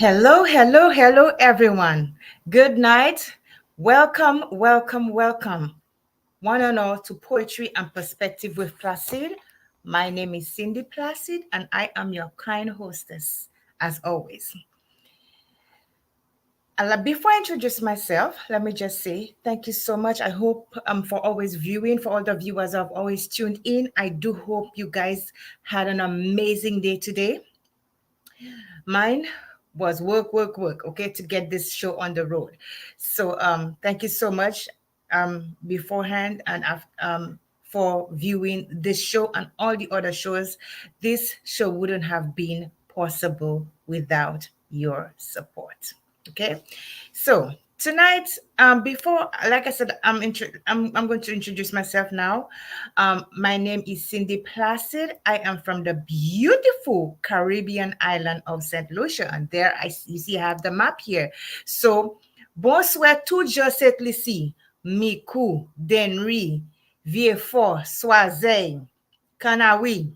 Hello, hello, hello, everyone. Good night. Welcome, welcome, welcome. One and all to Poetry and Perspective with Placid. My name is Cindy Placid, and I am your kind hostess, as always. Before I introduce myself, let me just say thank you so much. I hope for always viewing, for all the viewers who have always tuned in. I do hope you guys had an amazing day today. Mine was work, work, work, okay, to get this show on the road. So thank you so much beforehand and for viewing this show and all the other shows. This show wouldn't have been possible without your support. Okay, so tonight, before, like I said, I'm going to introduce myself now. My name is Cindy Placid. I am from the beautiful Caribbean island of Saint Lucia, and there you see I have the map here. So, bonsoir tout je sais ici, Miku, Denri, Vieux-Fort, Soisey, Canawi,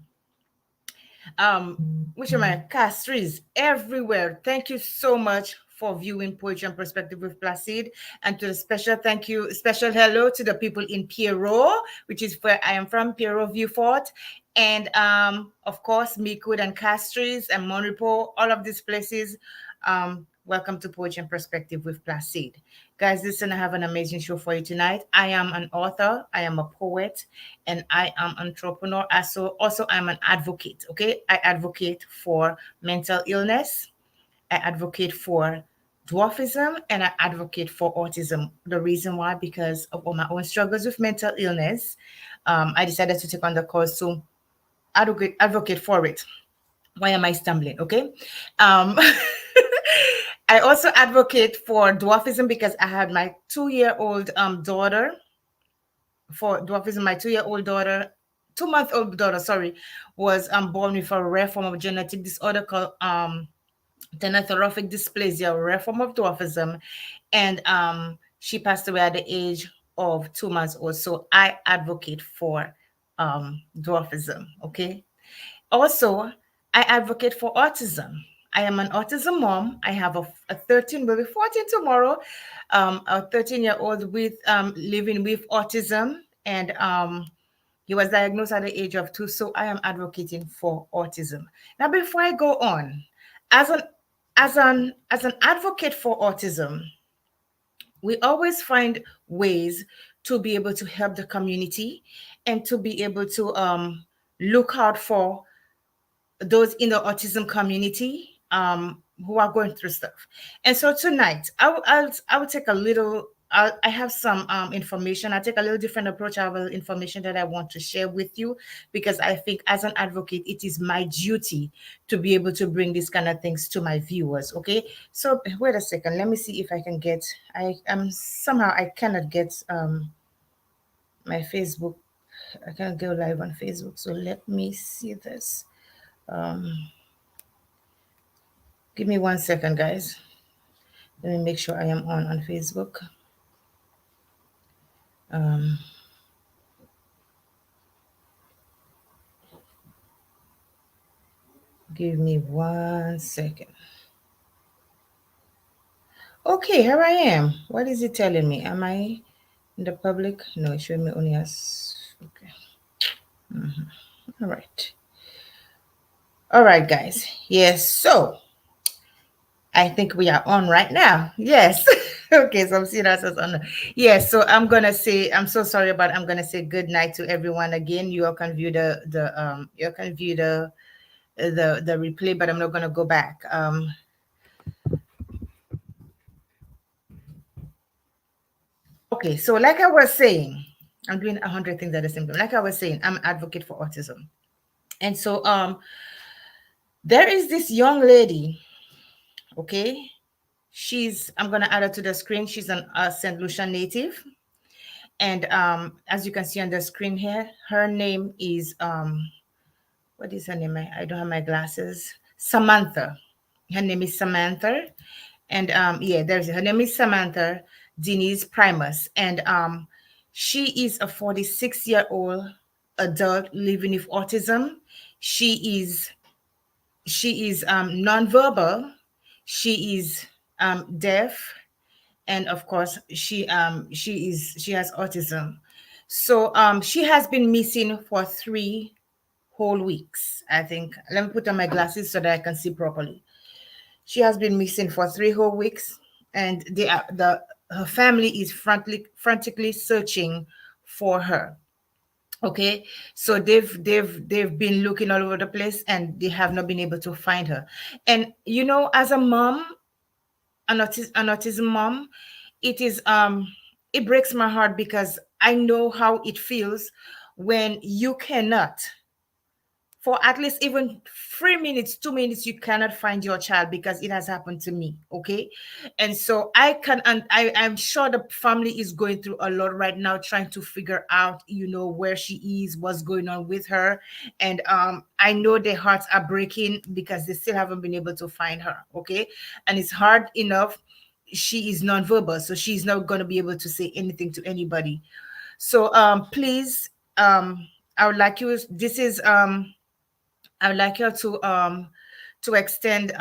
which are my Castries everywhere. Thank you so much for viewing Poetry and Perspective with Placid. And to the special hello to the people in Pierrot, which is where I am from, Pierrot Vieux-Fort. And of course, Micoud and Castries and Monrepo, all of these places. Welcome to Poetry and Perspective with Placid. Guys, listen, I have an amazing show for you tonight. I am an author, I am a poet, and I am an entrepreneur. Also, I'm an advocate, okay? I advocate for mental illness. I advocate for dwarfism, and I advocate for autism. The reason why, because of all my own struggles with mental illness, I decided to take on the cause to advocate for it. Why am I stumbling? Okay. I also advocate for dwarfism because I had my 2-year-old daughter. For dwarfism, my 2-year-old daughter, 2-month-old daughter, sorry, was born with a rare form of genetic disorder called tenathorophic dysplasia, a rare form of dwarfism, and she passed away at the age of 2 months old. So I advocate for dwarfism. Okay. Also, I advocate for autism. I am an autism mom. I have a 13, will be 14 tomorrow, a 13-year-old with living with autism, and he was diagnosed at the age of 2. So I am advocating for autism. Now, before I go on, as an advocate for autism, we always find ways to be able to help the community and to be able to look out for those in the autism community who are going through stuff. And so tonight, I will take a little. I have some information. I take a little different approach. I have information that I want to share with you because I think, as an advocate, it is my duty to be able to bring these kind of things to my viewers. Okay, so wait a second. Let me see if I can get. I am somehow I cannot get my Facebook. I can't go live on Facebook. So let me see this. Give me 1 second, guys. Let me make sure I am on Facebook. Give me 1 second. Okay, here I am. What is it telling me? Am I in the public? No, it's showing me only as. Okay. All right. All right, guys. Yes, so I think we are on right now. Yes. Okay, so I'm seeing us as on. Yes, so I'm gonna say, I'm so sorry, but I'm gonna say good night to everyone again. You all can view the replay, but I'm not gonna go back. Okay, so like I was saying, I'm doing 100 things at the same time. Like I was saying, I'm an advocate for autism, and so there is this young lady. Okay, I'm gonna add her to the screen. She's an St. Lucia native, and as you can see on the screen here, her name is what is her name? I don't have my glasses. Samantha. Her name is Samantha, and yeah, her name is Samantha Denise Primus, and she is a 46-year-old adult living with autism. She is nonverbal. She is deaf, and of course she has autism. So she has been missing for 3 whole weeks, I think. Let me put on my glasses so that I can see properly. She has been missing for 3 whole weeks, and the her family is frantically searching for her. Okay, so they've been looking all over the place, and they have not been able to find her. And as a mom, an autism mom, it is it breaks my heart because I know how it feels when you cannot, for at least even 3 minutes, 2 minutes, you cannot find your child, because it has happened to me. Okay. And so I'm sure the family is going through a lot right now, trying to figure out, where she is, what's going on with her. And I know their hearts are breaking because they still haven't been able to find her. Okay. And it's hard enough. She is nonverbal, so she's not going to be able to say anything to anybody. So please, I would like you this is I would like you to extend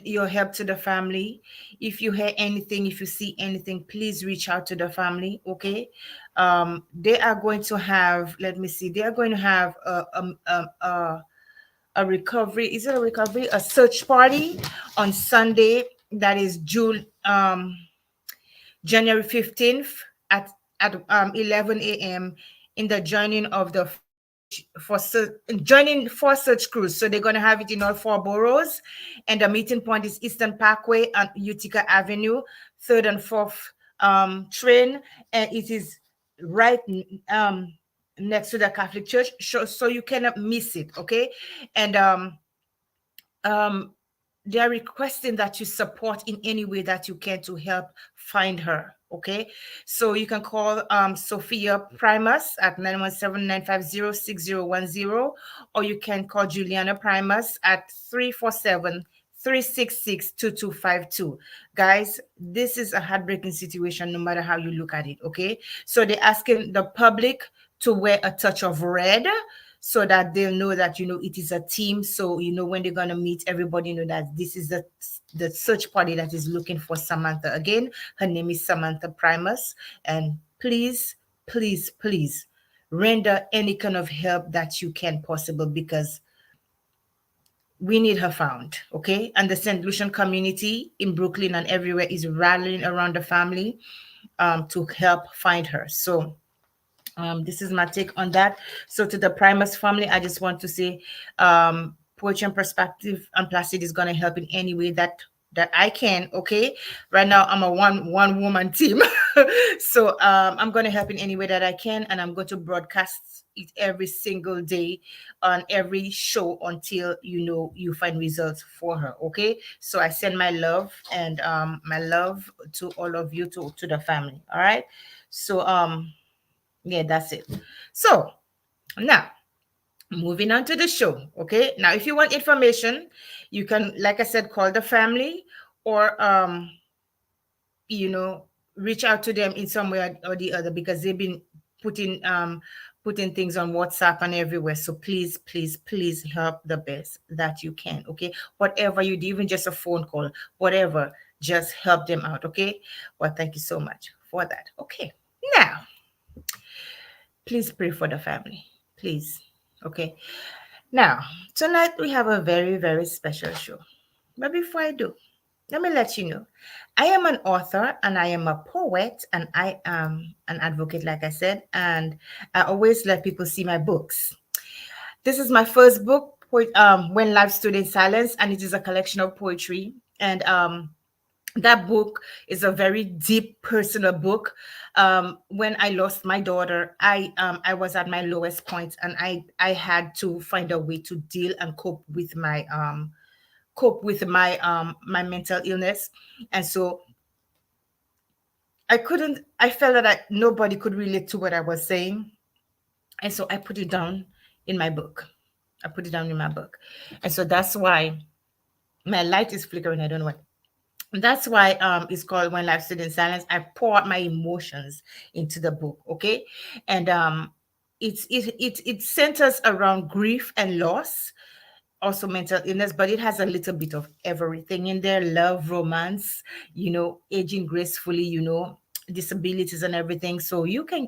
your help to the family. If you hear anything, if you see anything, please reach out to the family. Okay. They are going to have, let me see, they are going to have a recovery. Is it a recovery? A search party on Sunday. That is January 15th at 11 a.m. in the joining of the joining for such cruise. So they're going to have it in all 4 boroughs, and the meeting point is Eastern Parkway and Utica Avenue, third and fourth train, and it is right next to the Catholic Church, so you cannot miss it. Okay. And um they are requesting that you support in any way that you can to help find her. Okay. So you can call Sophia Primus at 917-950-6010, or you can call Juliana Primus at 347-366-2252. Guys, this is a heartbreaking situation no matter how you look at it. Okay. So they're asking the public to wear a touch of red, so that they'll know that it is a team. So when they're gonna meet everybody, that this is the search party that is looking for Samantha. Again, her name is Samantha Primus. And please, please, please render any kind of help that you can possible, because we need her found. Okay. And the St. Lucian community in Brooklyn and everywhere is rallying around the family to help find her. So this is my take on that. So to the Primus family, I just want to say, Poetry and Perspective and Placid is going to help in any way that I can. Okay. Right now I'm a one woman team. So I'm going to help in any way that I can, and I'm going to broadcast it every single day on every show until you find results for her. Okay. So I send my love, and my love to all of you, to the family. All right. So yeah, that's it. So now, moving on to the show. Okay. Now, if you want information, you can, like I said, call the family, or you know, reach out to them in some way or the other, because they've been putting putting things on WhatsApp and everywhere. So please, please, please help the best that you can. Okay. Whatever you do, even just a phone call, whatever, just help them out. Okay. Well, thank you so much for that. Okay. Now, please pray for the family. Please. Okay. Now, tonight we have a very, very special show. But before I do, let me let you know, I am an author, and I am a poet, and I am an advocate, like I said, and I always let people see my books. This is my first book, When Life Stood in Silence, and it is a collection of poetry. And that book is a very deep personal book. When I lost my daughter, I was at my lowest point, and I had to find a way to deal and cope with my mental illness. And so I felt that nobody could relate to what I was saying, and so I put it down in my book. I put it down in my book. And so that's why my light is flickering. I don't know what. That's why it's called When Life Stood in Silence. I pour out my emotions into the book. Okay. And it centers around grief and loss, also mental illness, but it has a little bit of everything in there: love, romance, aging gracefully, disabilities and everything. So you can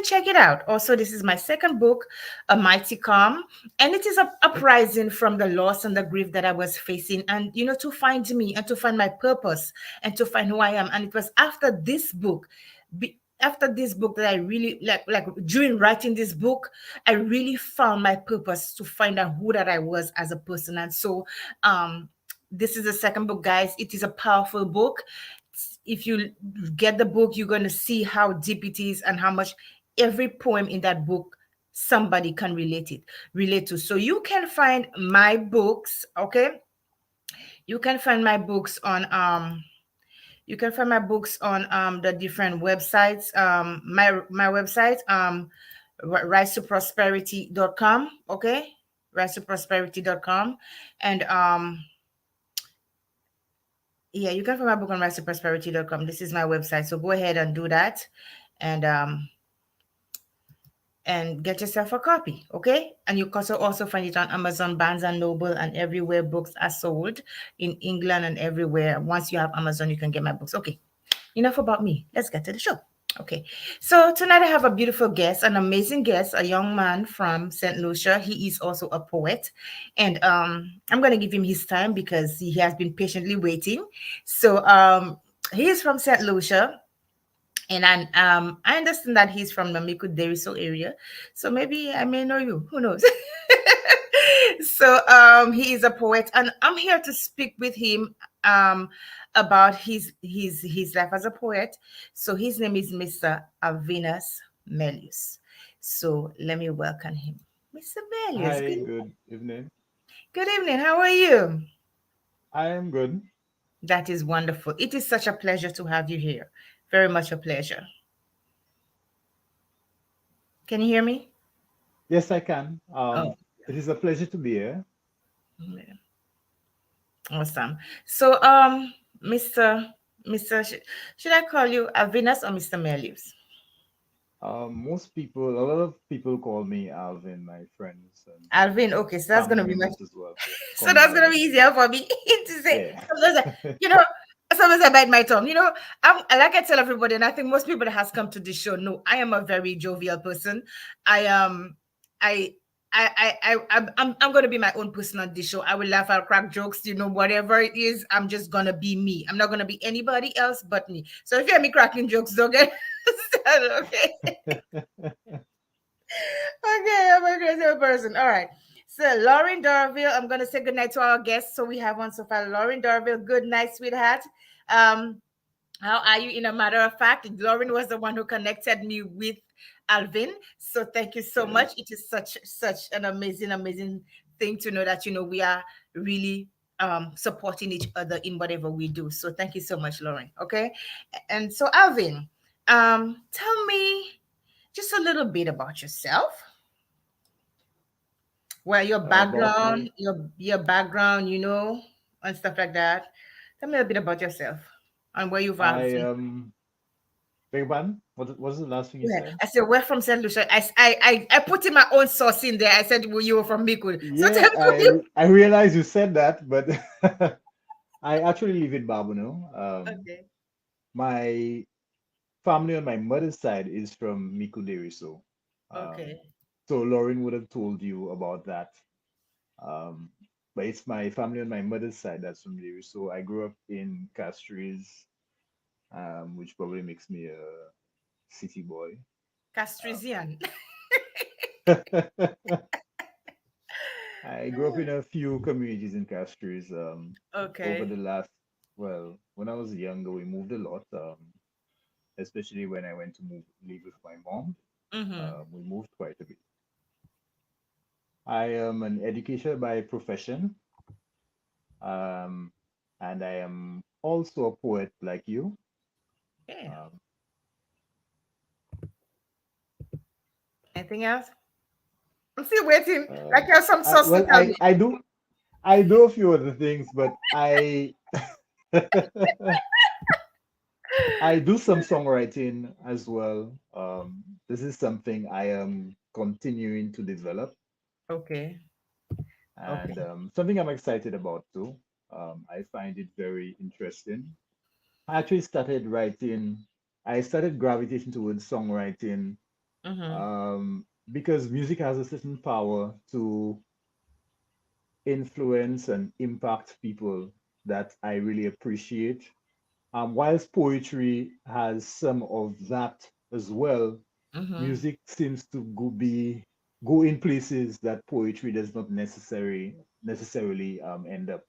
check it out. Also, this is my second book, A Mighty Calm, and it is a uprising from the loss and the grief that I was facing, and to find me and to find my purpose and to find who I am. And it was after this book that I really like during writing this book, I really found my purpose to find out who that I was as a person. And so this is the second book, guys. It is a powerful book. If you get the book, you're going to see how deep it is and how much every poem in that book somebody can relate to. So you can find my books, okay? You can find my books on the different websites. My website, rise to prosperity.com, okay? Rise to prosperity.com. And yeah, you can find my book on rise to prosperity.com. This is my website. So go ahead and do that, and get yourself a copy, okay? And you can also find it on Amazon, Barnes and Noble, and everywhere books are sold in England and everywhere. Once you have Amazon, you can get my books. Okay, enough about me. Let's get to the show. Okay, so tonight I have a beautiful guest, an amazing guest, a young man from St. Lucia. He is also a poet, and I'm going to give him his time because he has been patiently waiting. So he is from St. Lucia, and I understand that he's from the Miku Deriso area, so maybe I may know you. Who knows? So he is a poet, and I'm here to speak with him about his life as a poet. So his name is Mr. Alvinus Melius. So let me welcome him. Mr. Melius, Hi, good evening. good evening. How are you? I am good. That is wonderful. It is such a pleasure to have you here. Very much a pleasure. Can you hear me? Yes, I can. Oh, It is a pleasure to be here. yeah. Awesome. So, Mr. Should I call you Alvinus or Mr. Melius? A lot of people call me Alvin, my friends and Alvin. Okay, so that's family gonna be my members as well. Call so me that's gonna be Alvin. easier for me to say. Yeah. Sometimes you know, sometimes I bite my tongue. Like I tell everybody, and I think most people that has come to this show know I am a very jovial person. I I. I'm gonna be my own person on this show. I will laugh, I'll crack jokes, whatever it is. I'm just gonna be me. I'm not gonna be anybody else but me. So if you hear me cracking jokes, don't get started, okay? Okay, I'm a crazy person. All right. So, Lauren Dorville, I'm going to say goodnight to our guests. So, we have one so far. Lauren Dorville, good night, sweetheart. Um, how are you? In a matter of fact, Lauren was the one who connected me with Alvin. So, thank you so Yes. much. It is such an amazing thing to know that, we are really supporting each other in whatever we do. So, thank you so much, Lauren. Okay. And so, Alvin, tell me just a little bit about yourself. Well, your About me, background, your background, and stuff like that. Tell me a bit about yourself and where you've I from. beg pardon? What was the last thing you Yeah, said? I said we're from Saint Lucia. I put in my own sauce in there. I said, well, you were from Mikud. So Yeah, tell me. I realize you said that, but I actually live in Babuno. Okay. My family on my mother's side is from Mikuderiso. Um, Okay. so Lauren would have told you about that. Um, but it's my family on my mother's side that's from there. So I grew up in Castries, which probably makes me a city boy. Castrizian. Um, I grew up in a few communities in Castries. Over the Okay. last, well, when I was younger, we moved a lot, especially when I went to live with my mom. Mm-hmm. We moved quite a bit. I am an educator by profession, um, and I am also a poet like you. Yeah. Um, Anything else? I'm still waiting. Like um, you have some I, sauce to well, tell me. I do a few other things, but I I do some songwriting as well. This is something I am continuing to develop. Okay. And Okay. something I'm excited about too. I find it very interesting. I actually started writing, I started gravitating towards songwriting Mm-hmm. because music has a certain power to influence and impact people that I really appreciate. Whilst poetry has some of that as well, Mm-hmm. music seems to go in places that poetry does not necessarily end up.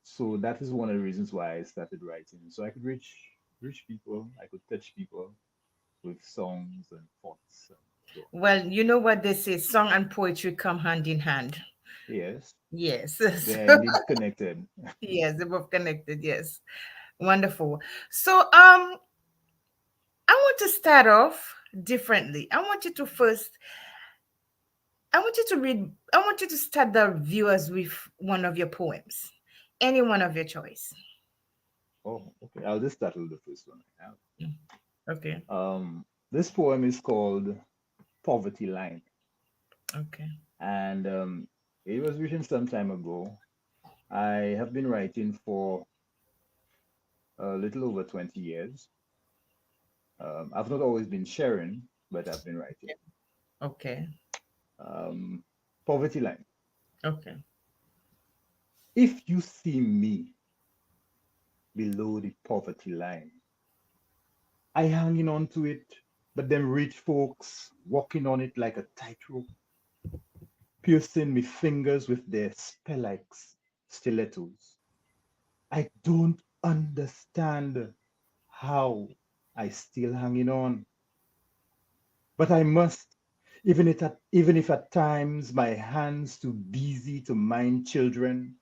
So that is one of the reasons why I started writing, so I could reach people, I could touch people with songs and thoughts and so on. Well, you know what they say, song and poetry come hand in hand. Yes, Yes. they're indeed connected. Yes, they're both connected. Yes. Wonderful. So, I want to start off differently. I want you to read, I want you to start the viewers with one of your poems, any one of your choice. Oh, okay. I'll just tackle the first one I have. Mm. Okay. This poem is called Poverty Line, Okay. and it was written some time ago. I have been writing for a little over 20 years. I've not always been sharing, but I've been writing. Okay. Um, Poverty Line. Okay. If you see me below the poverty line, I hanging on to it, but them rich folks walking on it like a tightrope, piercing me fingers with their spell like stilettos. I don't understand how I still hanging on, but I must, even if at times my hands too busy to mind children,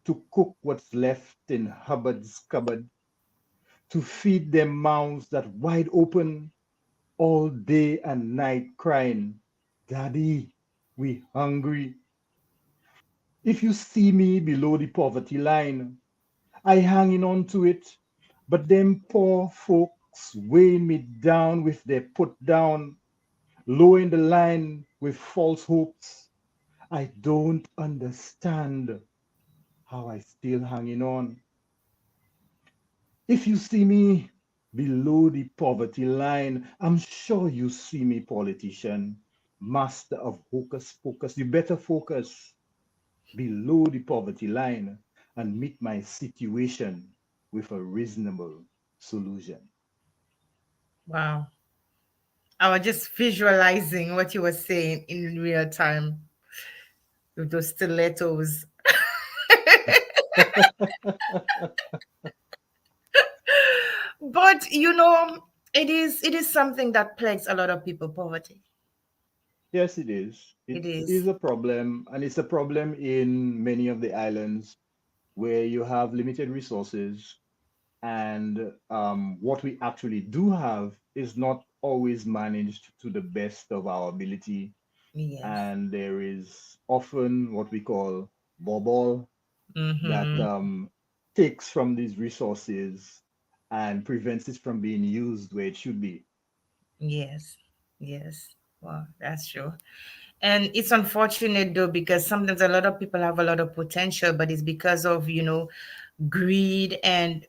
to cook what's left in Hubbard's cupboard, to feed them mouths that wide open all day and night crying, Daddy, we hungry. If you see me below the poverty line, I hanging on to it, but them poor folks weighing me down with their put down, lowering the line with false hopes. I don't understand how I still hanging on. If you see me below the poverty line, I'm sure you see me, politician, master of hocus pocus. You better focus below the poverty line and meet my situation with a reasonable solution. Wow. I was just visualizing what you were saying in real time with those stilettos. But it is something that plagues a lot of people, poverty. Yes, it is. It It is is. a problem, and it's a problem in many of the islands where you have limited resources, and what we actually do have is not always managed to the best of our ability. Yes. And there is often what we call bobble that Mm-hmm. takes from these resources and prevents it from being used where it should be. Yes. Yes. Wow, that's true. And it's unfortunate though, because sometimes a lot of people have a lot of potential, but it's because of, greed and,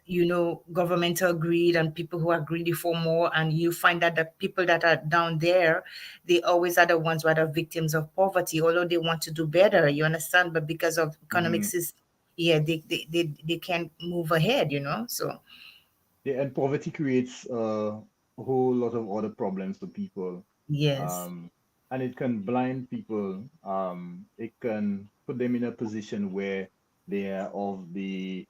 governmental greed and people who are greedy for more. And you find that the people that are down there, they always are the ones who are the victims of poverty, although they want to do better, you understand? But because of Mhm. economics is, yeah, they can't move ahead. So, Yeah, and poverty creates a whole lot of other problems for people. yes, Um, and it can blind people. It can put them in a position where they are of the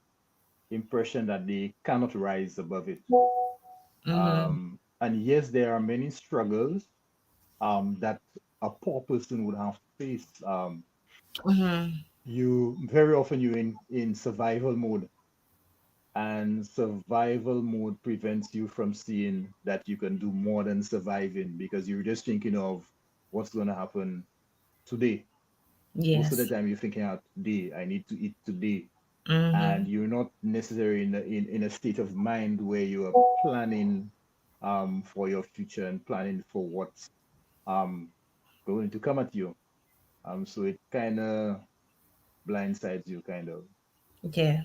impression that they cannot rise above it. mm-hmm. And yes, there are many struggles that a poor person would have to face. Mm-hmm. You very often you're in survival mode, and survival mode prevents you from seeing that you can do more than surviving because you're just thinking of what's going to happen today. Most of the Yes. time you're thinking out today, I need to eat today, Mm-hmm. and you're not necessarily in a state of mind where you are planning for your future and planning for what's um going to come at you. So it kind of blindsides you, kind of. Yeah,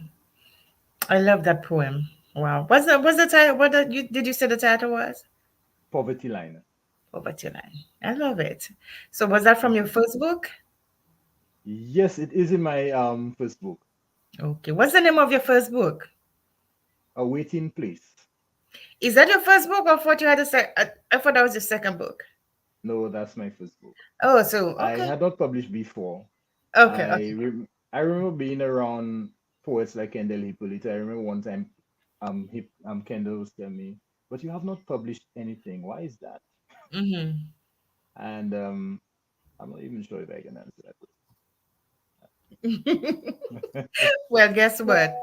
I love that poem. Wow. What's the title? Did you say the title was? Poverty line. Poverty Line. I love it. So was that from your Mhm. first book? Yes, it is in my first book, Okay. What's the name of your first book? A Waiting Place. Is that your first book, or I thought you had I thought that was your second book. No, that's my first book. Oh, so I okay, had not published before. okay, okay. I remember being around poets like Kendall Hippolyte. I remember one time Kendall was telling me, but you have not published anything. Why is that? Mm-hmm. And I'm not even sure if I can answer that question. Well, guess what?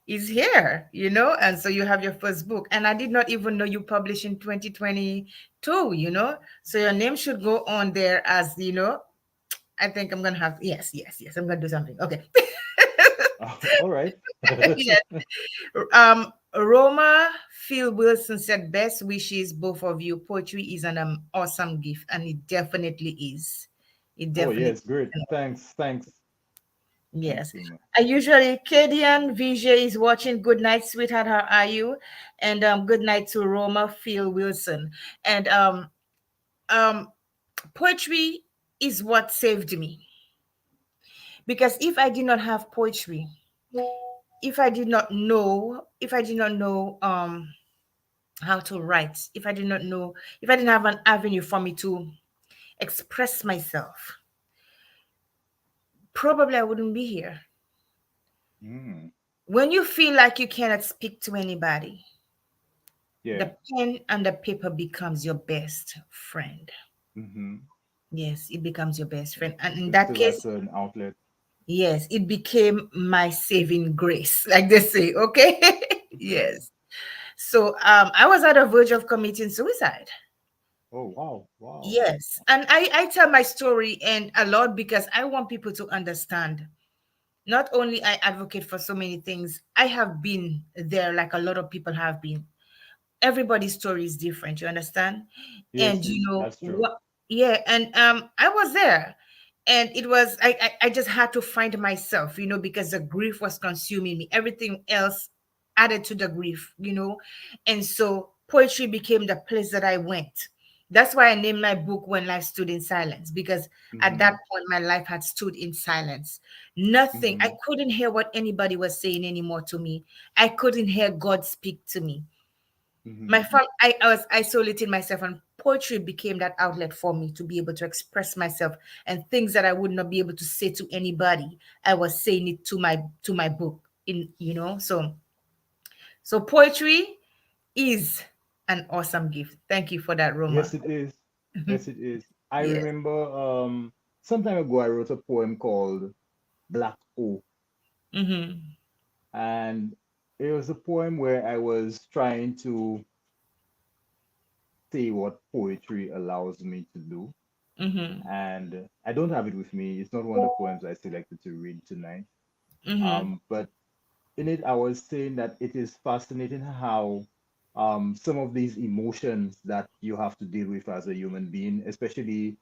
It's here, and so you have your first book. And I did not even know you published in 2022, So your name should go on there as, I think I'm gonna have yes, yes, yes. I'm gonna do something. Okay. All right. Yes. Roma Phil Wilson said, "Best wishes, both of you. Poetry is an awesome gift, and it definitely is. It Oh definitely yes, is great. an Thanks, thanks, thanks Yes. so much. I usually, Kadian VJ is watching. Good night, sweetheart. How are you? And good night to Roma Phil Wilson. And um, poetry is what saved me, because if I did not have poetry, if I did not know how to write, if I didn't have an avenue for me to express myself, probably I wouldn't be here. Mm, When you feel like you cannot speak to anybody, yeah. the pen and the paper becomes your best friend. Mm-hmm. Yes, it becomes your best friend. And in You that still case, act an outlet. yes, it became my saving grace, like they say. Okay. Yes. So I was at the verge of committing suicide. Oh wow, wow. Yes. And I tell my story and a lot because I want people to understand. Not only I advocate for so many things, I have been there like a lot of people have been. Everybody's story is different, you understand? And Yes, that's true. what, yeah, and I was there, and it was I just had to find myself, because the grief was consuming me, everything else added to the grief, and so poetry became the place that I went. That's why I named my book When Life Stood in Silence, because at that Mm-hmm. point my life had stood in silence. Nothing, I Mm-hmm. couldn't hear what anybody was saying anymore to me. I couldn't hear God speak to me. Mm-hmm. I was isolating myself, and poetry became that outlet for me to be able to express myself, and things that I would not be able to say to anybody, I was saying it to my book, so poetry is an awesome gift. Thank you for that, Yes, Roma. it is. Yes, it is. I Yes. remember some time ago I wrote a poem called Black O, Mm-hmm. and it was a poem where I was trying to say what poetry allows me to do. Mm-hmm. And I don't have it with me. It's not one of the poems I selected to read tonight. Mm-hmm. But in it, I was saying that it is fascinating how some of these emotions that you have to deal with as a human being, especially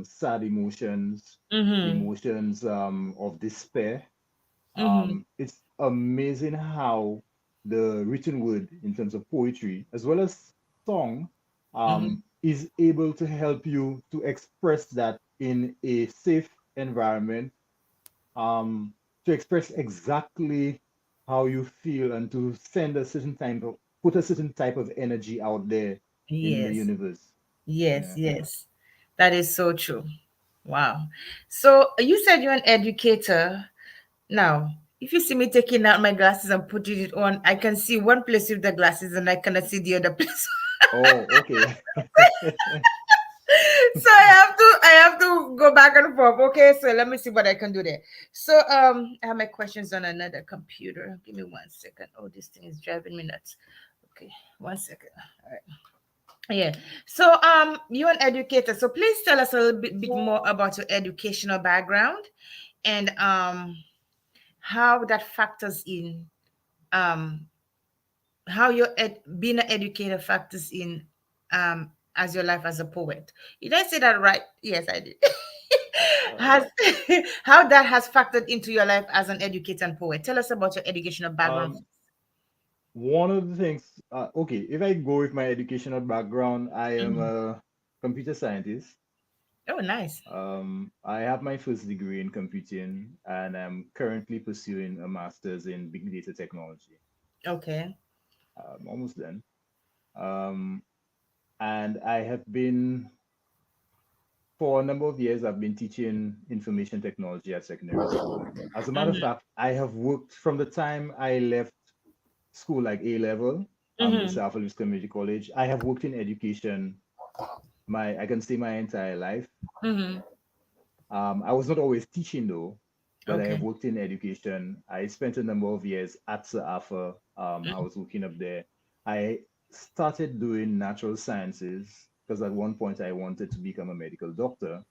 sad emotions, Mm-hmm. emotions of despair, Mm-hmm. it's amazing how the written word, in terms of poetry, as well as song, Mm-hmm. is able to help you to express that in a safe environment, um, to express exactly how you feel and to send a certain type of put a certain type of energy out there in the Yes. universe. Yes. Yeah. Yes. That is so true. Wow. So you said you're an educator. Now, if you see me taking out my glasses and putting it on, I can see one place with the glasses and I cannot see the other place. Oh, okay. So I have to go back and forth. Okay, so let me see what I can do there. So I have my questions on another computer. Give me 1 second. Oh, this thing is driving me nuts. Okay, 1 second. All right. Yeah. So you're an educator. So please tell us a little bit more about your educational background, and how that factors in um how being an educator factors in as your life as a poet. Did I say that right? Yes, I did. Has Uh, how that has factored into your life as an educator and poet? Tell us about your educational background. um, one of the things, okay, if I go with my educational background, I am Mhm. a computer scientist. Oh, nice. I have my first degree in computing, and I'm currently pursuing a master's in big data technology. Okay. Almost done. Um, and I have been, for a number of years, I've been teaching information technology at secondary school. As a matter of Mm-hmm. fact, I have worked from the time I left school, like A level, Mm-hmm. Mr. Alvinus Community College. I have worked in education I can say my entire life. Mm-hmm. I was not always teaching though, but I have Okay. worked in education. I spent a number of years at Sir Arthur. I Mm. was working up there. I started doing natural sciences because at one point I wanted to become a medical doctor.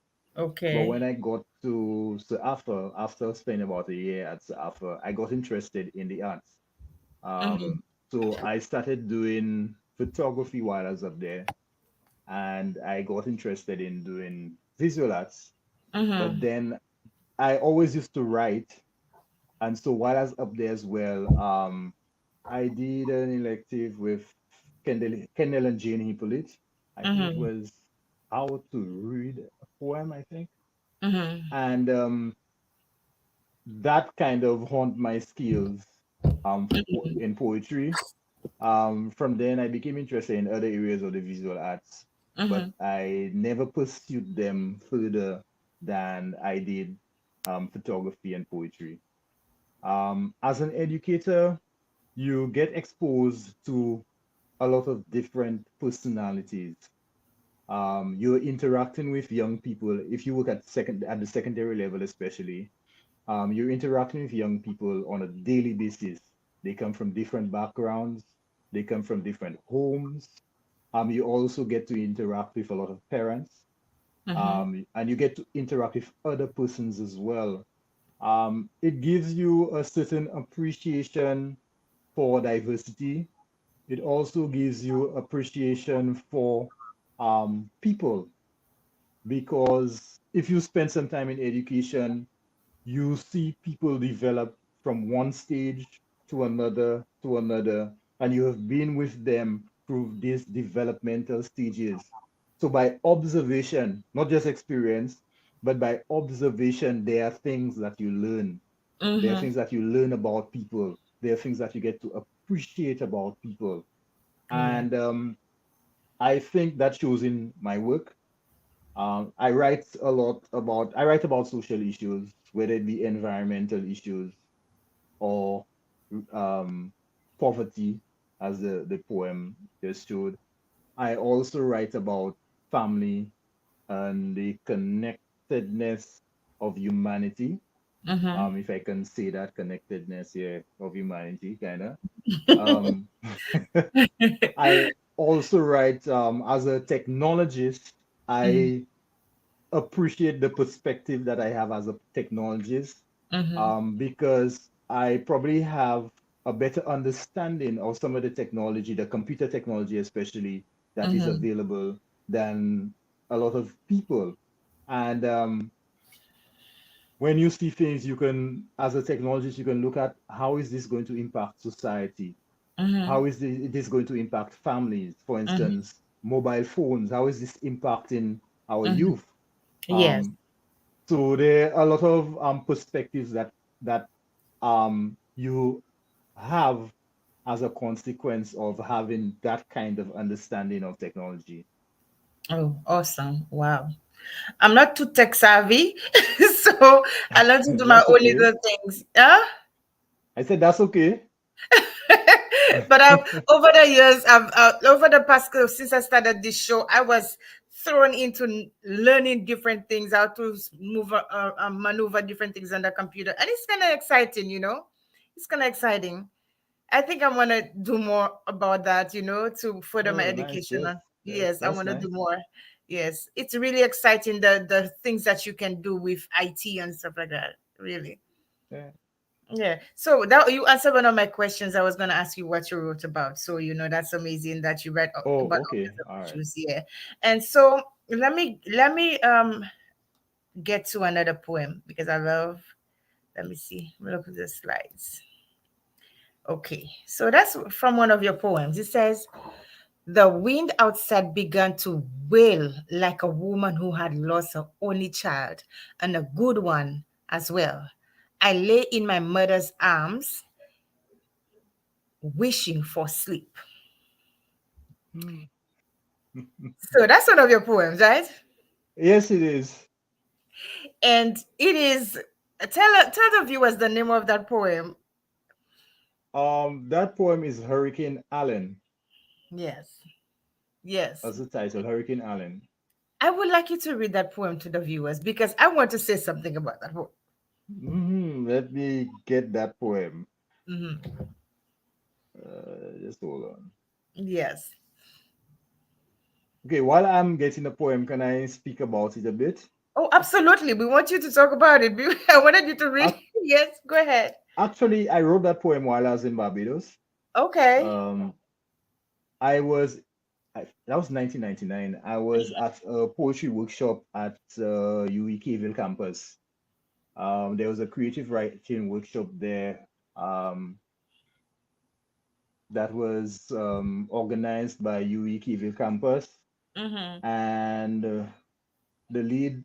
But Okay. when I got to Sir Arthur, after spending about a year at Sir Arthur, I got interested in the arts. Mm-hmm. So I started doing photography while I was up there, and I got interested in doing visual arts. But Mm-hmm. then I always used to write, and so while I was up there as well, I did an elective with Kendall and Jane Hippolyte. I think it Mm-hmm. was how to read a poem, I think, Mm-hmm. and that kind of honed my skills in poetry. From then, I became interested in other areas of the visual arts, but Mm-hmm. I never pursued them further than I did photography and poetry. As an educator, you get exposed to a lot of different personalities. You're interacting with young people. If you work at the secondary level, especially, you're interacting with young people on a daily basis. They come from different backgrounds. They come from different homes. You also get to interact with a lot of parents, Mm-hmm. and you get to interact with other persons as well. It gives you a certain appreciation for diversity. It also gives you appreciation for people, because if you spend some time in education, you see people develop from one stage to another, and you have been with them through these developmental stages. So by observation, not just experience, but by observation, there are things that you learn. There are Mm-hmm. things that you learn about people. There are things that you get to appreciate about people. Yeah. And I think that shows in my work. I write about social issues, whether it be environmental issues or um, poverty, as the poem just showed. I also write about family and the connectedness of humanity. Mm-hmm. If I can say that connectedness here of humanity, kind of. Um, I also write as a technologist. Mm-hmm. I appreciate the perspective that I have as a technologist, Mm-hmm. because I probably have a better understanding of some of the technology, the computer technology especially, that is Mm-hmm. available than a lot of people. And when you see things, you can, as a technologist, you can look at how is this going to impact society? Mm-hmm. How is this going to impact families? For Mm-hmm. instance, mobile phones, how is this impacting our Mm-hmm. youth? Yes. Um, So there are a lot of perspectives that you have as a consequence of having that kind of understanding of technology. Oh, awesome. Wow. I'm not too tech savvy, so I learned to do my That's own okay. little things. Yeah. I said that's okay. But over the years, over the past since I started this show, I was thrown into learning different things, how to move, maneuver different things on the computer, and it's kind of exciting, you know. It's kind of exciting. I think I want to do more about that, you know, to further my Oh, nice. education. Yes, yes, Yes, I that's want to do nice. more. Yes, it's really exciting the things that you can do with IT and stuff like that. Really. Yeah. Yeah. So that you answered one of my questions. I was going to ask you what you wrote about. So you know that's amazing that you read about Oh, all okay. kinds of All right. issues. Yeah. And so let me get to another poem because I love. Let me see. Let me look at the slides. Okay, so that's from one of your poems. It says, "The wind outside began to wail like a woman who had lost her only child, and a good one as well. I lay in my mother's arms, wishing for sleep." Hmm. So that's one of your poems, right? Yes, it is. And it is, tell the viewers the name of that poem. That poem is Hurricane Allen, Yes, yes. as the title, Hurricane Allen. I would like you to read that poem to the viewers because I want to say something about that poem. Let me get that poem. Hmm. Just hold on. Yes. Okay, while I'm getting the poem, can I speak about it a bit? Oh, absolutely. We want you to talk about it. I wanted you to read. Ac- Yes, go ahead. Actually, I wrote that poem while I was in Barbados. Okay. Um, I was, that was 1999. I was at a poetry workshop at UEKville campus. There was a creative writing workshop there um, that was organized by UEKville campus, Mm-hmm. and the lead,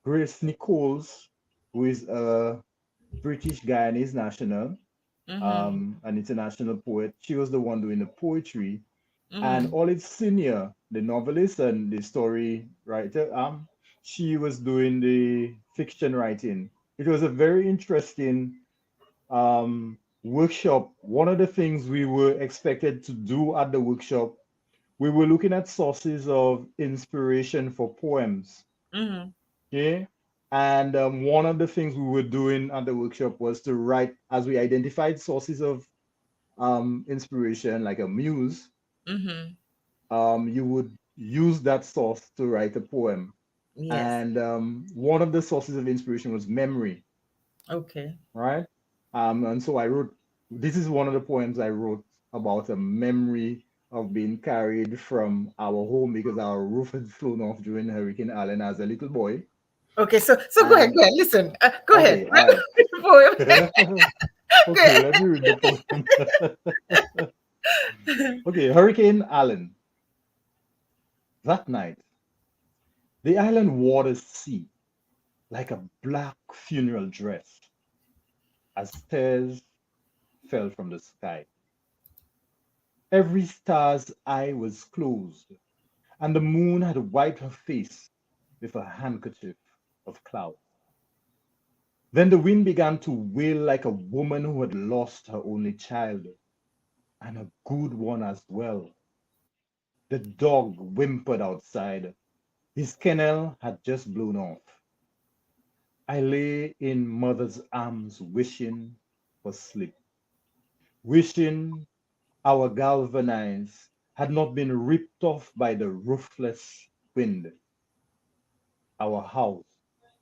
Grace Nichols, who is a British Guyanese national, Mm-hmm. an international poet. She was the one doing the poetry, and Mm-hmm. Olive Senior, the novelist and the story writer, she was doing the fiction writing. It was a very interesting workshop. One of the things we were expected to do at the workshop, we were looking at sources of inspiration for poems. Mm-hmm. Okay. And one of the things we were doing at the workshop was to write, as we identified sources of inspiration, like a muse, Mm-hmm. you would use that source to write a poem. Yes. And one of the sources of inspiration was memory, Okay. right? And so I wrote, this is one of the poems I wrote about a memory of being carried from our home because our roof had flown off during Hurricane Allen as a little boy. Okay. So go ahead. And Go ahead. Listen. Go ahead. okay, all right. Poem. Go Okay, ahead. let me read the poem. Okay, Hurricane Allen. That night, the island waters sea like a black funeral dress as stars fell from the sky. Every star's eye was closed, and the moon had wiped her face with a handkerchief of cloud. Then the wind began to wail like a woman who had lost her only child, and a good one as well. The dog whimpered outside. His kennel had just blown off. I lay in mother's arms, wishing for sleep, wishing our galvanize had not been ripped off by the ruthless wind, our house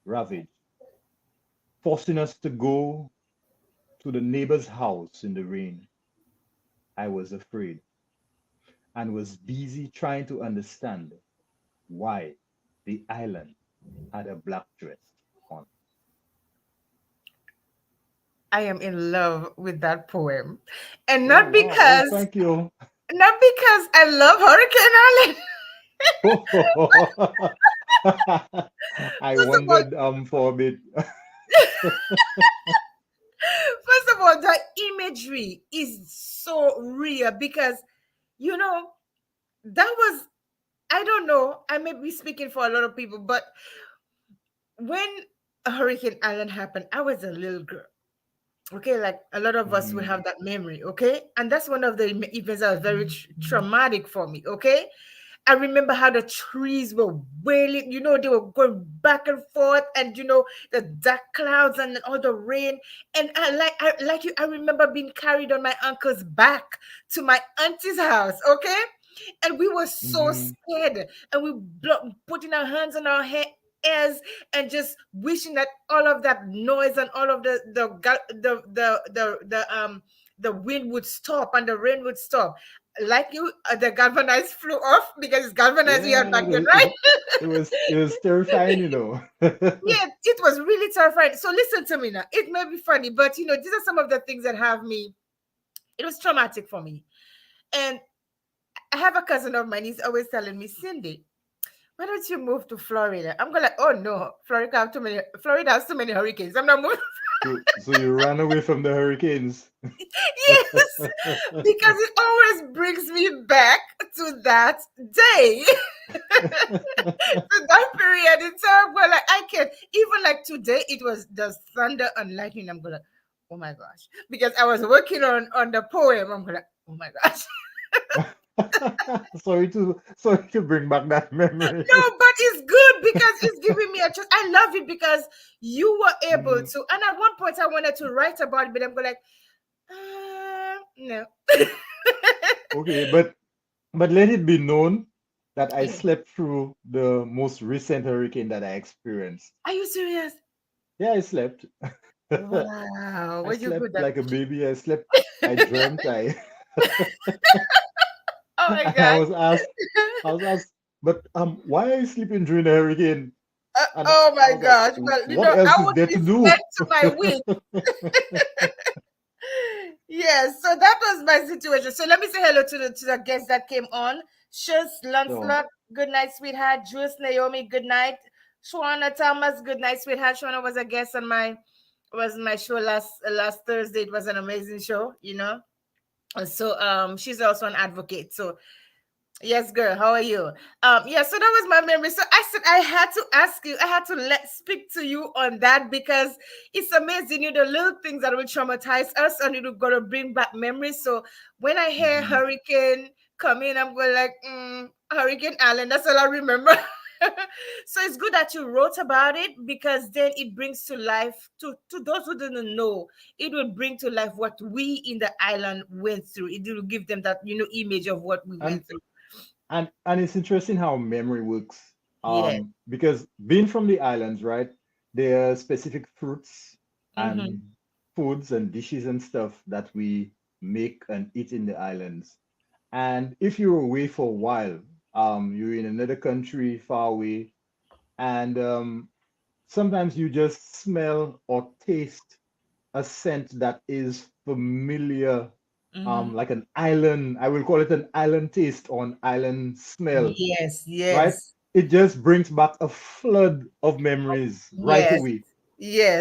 ravaged, forcing us to go to the neighbor's house in the rain. I was afraid and was busy trying to understand why the island had a black dress on. I am in love with that poem, and Oh not wow! Oh, because thank you. not because I love Hurricane Island. I First of all, wondered for a bit. first of all, the imagery is so real because you know that was, I don't know, I may be speaking for a lot of people, but when Hurricane Island happened, I was a little girl. Okay, like a lot of us will Mhm, have that memory. Okay, and that's one of the events that was very traumatic for me. Okay, I remember how the trees were wailing, they were going back and forth, and the dark clouds and all the rain. And like you, I remember being carried on my uncle's back to my auntie's house, okay? And we were so mhm, scared, and we putting our hands on our ears and just wishing that all of that noise and all of the wind would stop and the rain would stop. like you, the galvanized flew off because it's galvanized here Yeah, back then, right? it was terrifying, you know. Yeah, it was really terrifying. So listen to me now. It may be funny, but these are some of the things that have me. It was traumatic for me. And I have a cousin of mine. He's always telling me, Cindy, why don't you move to Florida? I'm going like, oh no, Florida has too many hurricanes. I'm not moving. So you ran away from the hurricanes. Yes, because it always brings me back to that day, to that period in time where like I can even like today it was the thunder and lightning. I'm gonna, oh my gosh, because I was working on the poem. I'm gonna, oh my gosh. Sorry to bring back that memory. No, but it's good because it's giving me a chance. I love it because you were able Mm, to. And at one point I wanted to write about it, but I'm going like, no. okay, but let it be known that I Yeah. slept through the most recent hurricane that I experienced. Are you serious? Yeah, I slept. Wow. I Were you good slept at like a baby. I slept. I dreamt. Oh my I gosh. was asked. I was asked, but why are you sleeping during the hurricane? And Oh I my was like, gosh. Well, what else I is would there be to fed do? to my wings. Yes, so that was my situation. So let me say hello to the guests that came on. Shus So, Lancelot, good night, sweetheart. Juice Naomi, good night. Shawana Thomas, good night, sweetheart. Shawana was a guest on my show last Thursday. It was an amazing show. So she's also an advocate. So yes, girl. How are you? Yeah, so that was my memory. So I said I had to ask you, I had to let speak to you on that because it's amazing, the little things that will traumatize us and it'll gonna bring back memories. So when I hear mhm. hurricane come in, I'm going like, Hurricane Allen, that's all I remember. So it's good that you wrote about it because then it brings to life to those who didn't know, it will bring to life what we in the island went through. It will give them that image of what we and went through. and it's interesting how memory works. Yes. Because being from the islands, right, there are specific fruits Mm-hmm. and foods and dishes and stuff that we make and eat in the islands. And if you're away for a while, you're in another country far away, and sometimes you just smell or taste a scent that is familiar, Mm-hmm. like an island, I will call it an island taste or an island smell, Yes, right? yes, It just brings back a flood of memories right yes, away.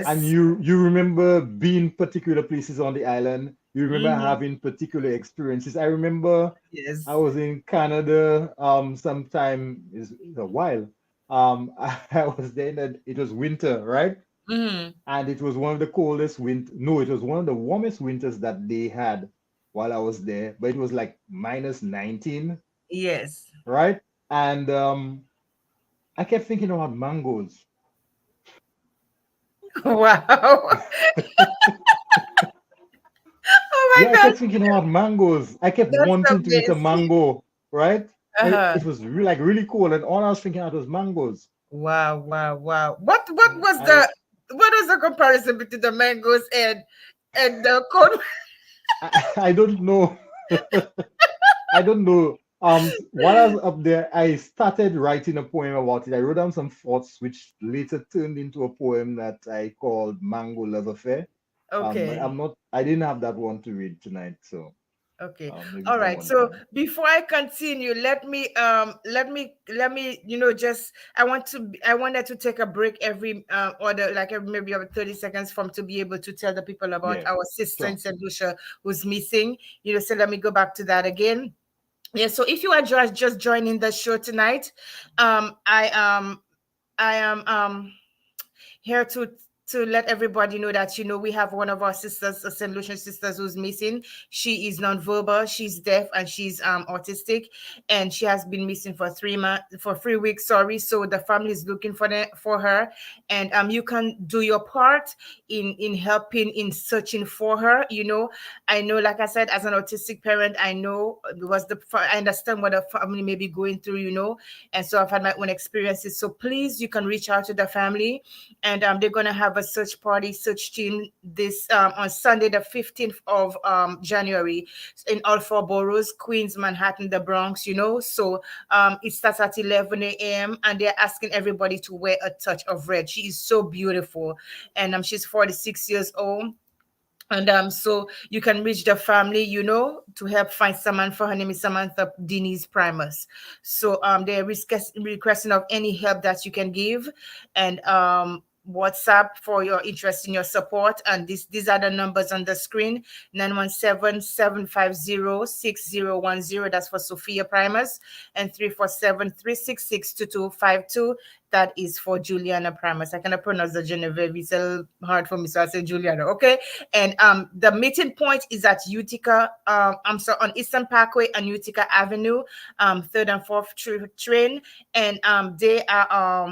And yes. you remember being particular places on the island. You remember Mm-hmm. having particular experiences. I remember I Yes. was in Canada sometime is a while. I was there and it was winter, right? Mm-hmm. And it was one of the coldest winter. No, it was one of the warmest winters that they had while I was there. But it was like minus 19, Yes. right? And I kept thinking about mangoes. Wow. Oh Yeah, my I gosh. kept thinking about mangoes. I kept That's wanting to eat a amazing. mango, right? Uh-huh. It was like really cool, and all I was thinking about was mangoes. Wow, wow, wow. What Yeah, was the comparison between the mangoes and the cone? I don't know. I don't know. While I was up there, I started writing a poem about it. I wrote down some thoughts, which later turned into a poem that I called Mango Love Affair. But Okay. I didn't have that one to read tonight, so Okay. maybe All some right. other So time. before I continue, let me I wanted to take a break every order like maybe about 30 seconds from to be able to tell the people about Yeah, our sister in sure. St. Lucia who's missing. So let me go back to that again. Yeah, so if you are just joining the show tonight, um I um I am here to let everybody know that we have one of our sisters, St. Lucian sisters, who's missing. She is nonverbal, she's deaf, and she's autistic, and she has been missing for 3 months, for 3 weeks. Sorry, so the family is looking for her, and you can do your part in helping in searching for her. I know, like I said, as an autistic parent, I know I understand what the family may be going through. And so I've had my own experiences. So please, you can reach out to the family, and they're gonna have have a search party, search team this on Sunday, the 15th of January, in all four boroughs: Queens, Manhattan, the Bronx. So it starts at 11 a.m. and they're asking everybody to wear a touch of red. She is so beautiful, and she's 46 years old. And so you can reach the family, to help find someone. For her name is Samantha Denise Primus. So they're requesting of any help that you can give, and WhatsApp for your interest in your support. And these are the numbers on the screen: 917-750-6010. That's for Sophia Primus, and 347-366-2252. That is for Juliana Primus. I cannot pronounce the Genevieve. It's a little hard for me, so I say Juliana. Okay. And the meeting point is at Utica. I'm sorry, on Eastern Parkway and Utica Avenue, third and fourth train. And they are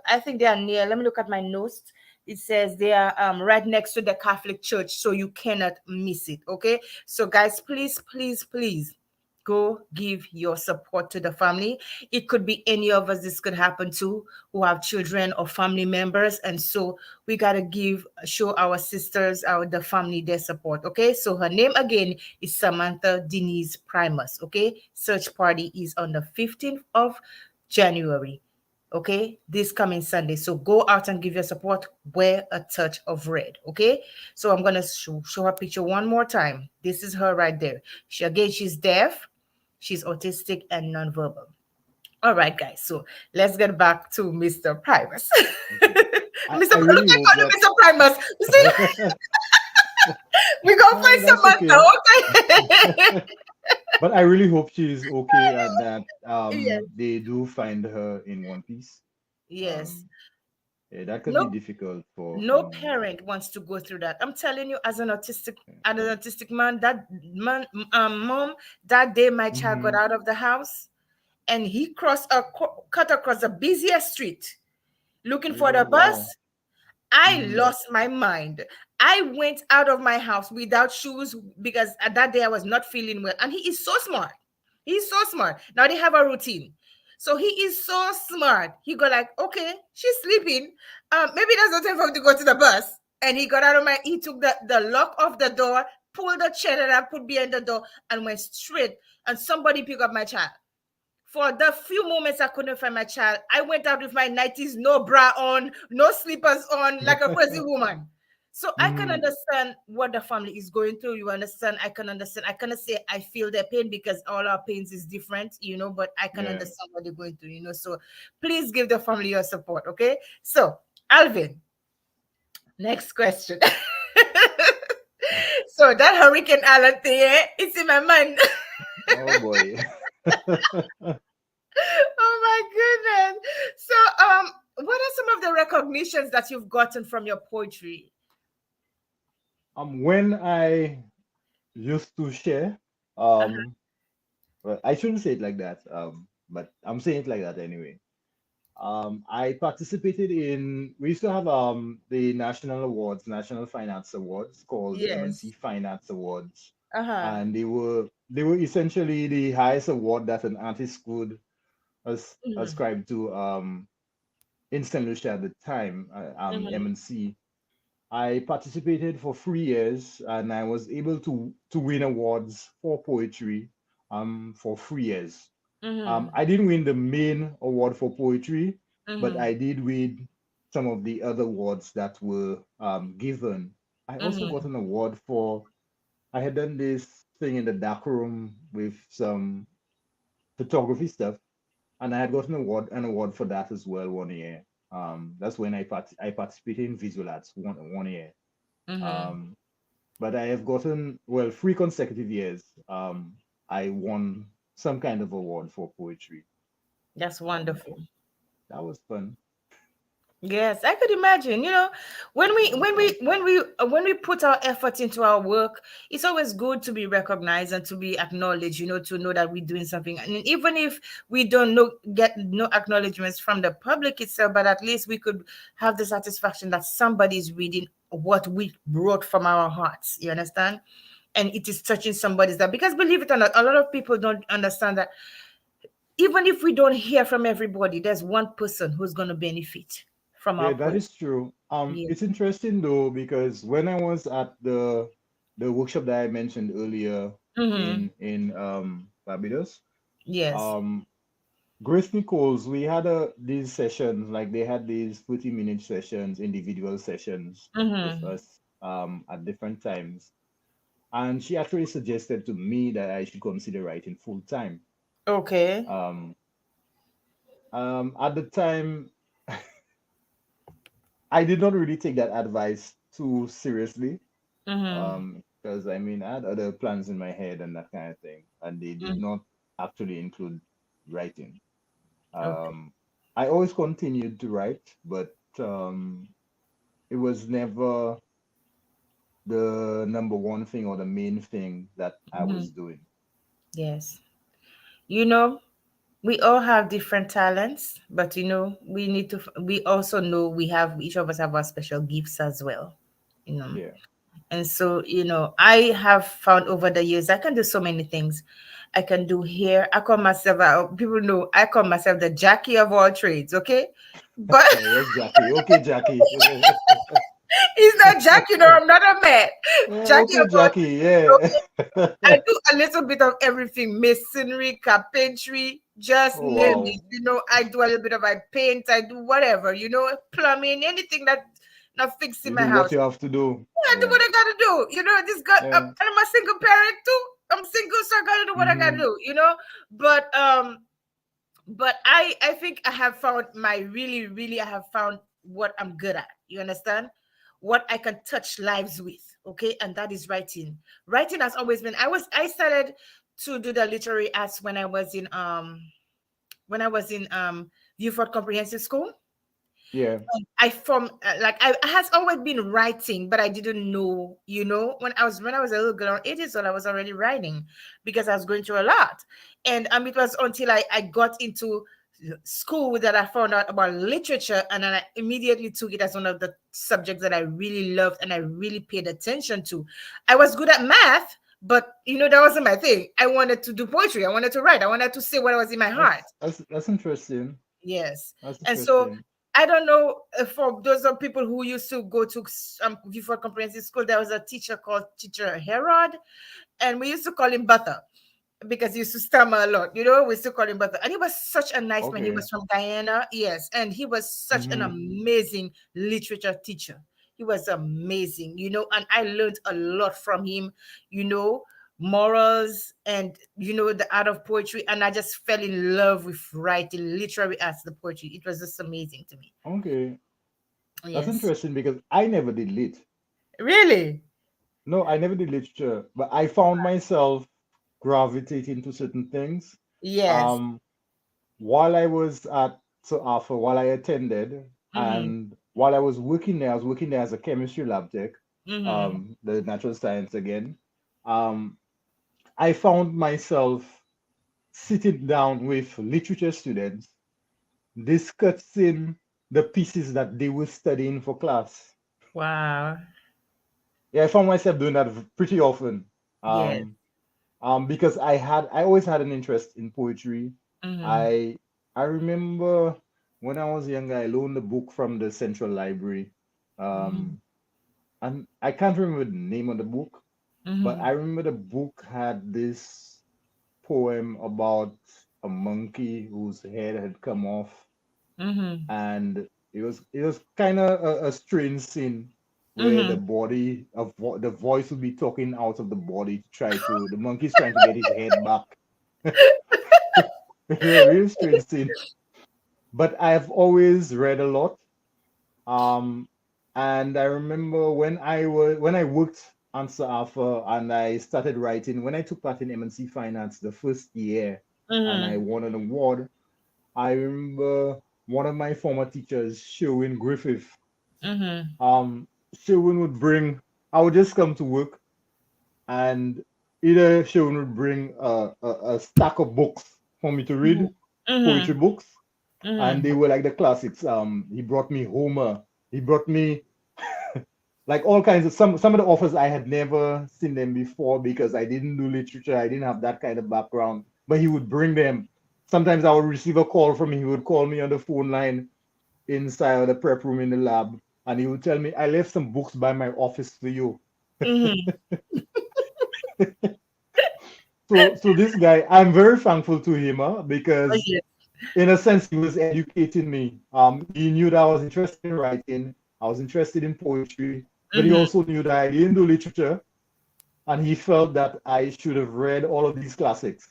I think they are near. Let me look at my notes. It says they are right next to the Catholic Church, so you cannot miss it. Okay. So guys, please, please, please go give your support to the family. It could be any of us this could happen to, who have children or family members. And so we got to show our sisters, the family, their support. Okay. So her name again is Samantha Denise Primus. Okay. Search party is on the 15th of January. Okay, this coming Sunday. So go out and give your support. Wear a touch of red. Okay, so I'm gonna show her picture one more time. This is her right there. She's deaf, she's autistic and nonverbal. All right, guys. So let's get back to Mr. Primus. Okay. Mr. I Let really me hope call you that Mr. Primus. You see, we gonna find that's Samantha. okay. Okay. But I really hope she's okay and that Yes. they do find her in one piece. Yes. Um, yeah, that could be No. difficult for No mom. parent wants to go through that. I'm telling you, Yeah. as an autistic man, that man, mom, that day my child got Mm-hmm. out of the house and he cut across the busiest street looking for Oh the wow. bus. I Mm-hmm. lost my mind. I went out of my house without shoes because at that day I was not feeling well. And he is so smart. He's so smart. Now they have a routine. So he is so smart. He go like, okay, she's sleeping. Maybe that's not time for him to go to the bus. And he got out of he took the lock off the door, pulled the chair that I put behind the door, and went straight. And somebody picked up my child. For the few moments I couldn't find my child, I went out with my nighties, no bra on, no slippers on, like a crazy woman. So I can Mm-hmm. understand what the family is going through. You understand? I can understand. I cannot say I feel their pain because all our pains is different, but I can Yeah. understand what they're going through. So please give the family your support, okay? So, Alvin, next question. So that Hurricane Alan thing, it's in my mind. Oh boy. Oh my goodness. So, what are some of the recognitions that you've gotten from your poetry? When I used to share, Uh-huh. um, well, I shouldn't say it like that, but I'm saying it like that anyway. I participated in, we used to have the national awards, National Finance Awards, called MNC Yes. Finance Awards. Uh-huh. And they were essentially the highest award that an artist could Mm-hmm. ascribe to in St. Lucia at the time, Mm-hmm. MNC. I participated for 3 years and I was able to win awards for poetry for 3 years. Mm-hmm. I didn't win the main award for poetry, but Mm-hmm. I did win some of the other awards that were given. I also got Mm-hmm. an award for, I had done this thing in the dark room with some photography stuff, and I had gotten an award for that as well 1 year. That's when I participated in visual arts 1 year. Mm-hmm. Um, but I have gotten, well, 3 consecutive years. I won some kind of award for poetry. That's Um, wonderful. that was fun. Yes, I could imagine. When we Yeah. when we put our effort into our work, it's always good to be recognized and to be acknowledged. To know that we're doing something, and even if we don't get no acknowledgments from the public itself, but at least we could have the satisfaction that somebody's reading what we wrote from our hearts. You understand? And it is touching somebody's that, because believe it or not, a lot of people don't understand that even if we don't hear from everybody, there's one person who's going to benefit from our Yeah, that poetry. is true. Yeah. It's interesting though because when I was at the workshop that I mentioned earlier Mm-hmm. in Barbados, Yes. um, Grace Nichols, we had these sessions, like they had these 40-minute sessions, individual sessions with Mm-hmm. us at different times. And she actually suggested to me that I should consider writing full time. Okay. Um, at the time, I did not really take that advice too seriously. Mm-hmm. Because I mean, I had other plans in my head and that kind of thing, and they did not actually include writing. Okay. Um, I always continued to write, but it was never the number one thing or the main thing that I Mm-hmm. was doing. Yes. You know, we all have different talents, but we need to, we also know we have, each of us have our special gifts as well. You know. Yeah. And so, I have found over the years I can do so many things. I can do hair. I call myself, people know I call myself the Jackie of all trades, okay? But Oh, yes, Jackie. Okay, Jackie. he's not Jackie, no, I'm not a man. Jackie Okay, of all Jackie. trades, Yeah. okay? I do a little bit of everything, masonry, carpentry, just Oh, name wow. it. I do a little bit of, I paint, I do whatever, plumbing, anything that not fixing You my do what house. you have to do. I do Yeah. what I gotta do. This got, Yeah. and I'm a single parent too. I'm single, so I gotta do what I gotta Mm-hmm. do. But I think I have found my, really, really, I have found what I'm good at. You understand? What I can touch lives with. Okay, and that is writing. Writing has always been. I started to do the literary arts when I was in Beaufort Comprehensive School. Yeah. I from like I has always been writing, but I didn't know, when I was a little girl, 80s old, I was already writing because I was going through a lot. And it was until I got into school that I found out about literature, and then I immediately took it as one of the subjects that I really loved and I really paid attention to. I was good at math, but that wasn't my thing. I wanted to do poetry. I wanted to write. I wanted to say what was in my heart. That's interesting. Yes. That's And so interesting. I don't know, for those of people who used to go to before comprehensive school, there was a teacher called Teacher Herod, and we used to call him Butter because he used to stammer a lot. We used to call him Butter. And he was such a nice man. He Okay. was from Guyana. Yes. And he was such an Mm-hmm. amazing literature teacher. He was amazing, and I learned a lot from him, you know, morals and, the art of poetry. And I just fell in love with writing, literary arts, the poetry. It was just amazing to me. Okay. That's Yes. interesting because I never did lit. Really? No, I never did literature, but I found myself gravitating to certain things. Yes. Um, while I was at Sir Arthur, while I attended, Mm-hmm. and while I was working there as a chemistry lab tech, Mm-hmm. the natural science again. Um, I found myself sitting down with literature students discussing the pieces that they were studying for class. Wow. Yeah, I found myself doing that pretty often. Yes. Um, because I always had an interest in poetry. Mm-hmm. I I remember when I was younger, I loaned a book from the Central Library. Mm-hmm. Um, and I can't remember the name of the book, but Mm-hmm. I remember the book had this poem about a monkey whose head had come off, Mm-hmm. and it was kind of a strange scene where the Mm-hmm. body of the voice would be talking out of the body to try to the monkey's trying to get his head back. It's a real strange scene. But I've always read a lot. Um, and I remember when I worked on Sir Arthur and I started writing when I took part in MNC Finance the first year and I Mm-hmm. won an award. I remember one of my former teachers, Sherwin Griffith. Mm-hmm. Um, Sherwin would bring. I would just come to work and either Sherwin would bring a stack of books for me to read, poetry Mm-hmm. books, and Mm-hmm. they were like the classics. He brought me Homer. He brought me like all kinds of some of the authors I had never seen them before because I didn't do literature. I didn't have that kind of background. But he would bring them. Sometimes I would receive a call from him. He would call me on the phone line inside of the prep room in the lab. and he would tell me, I left some books by my office for you. Mm-hmm. So this guy, I'm very thankful to him, Oh, because yes. in a sense, he was educating me. He knew that I was interested in writing, I was interested in poetry, but he Mm-hmm. also knew that I didn't do literature, and he felt that I should have read all of these classics.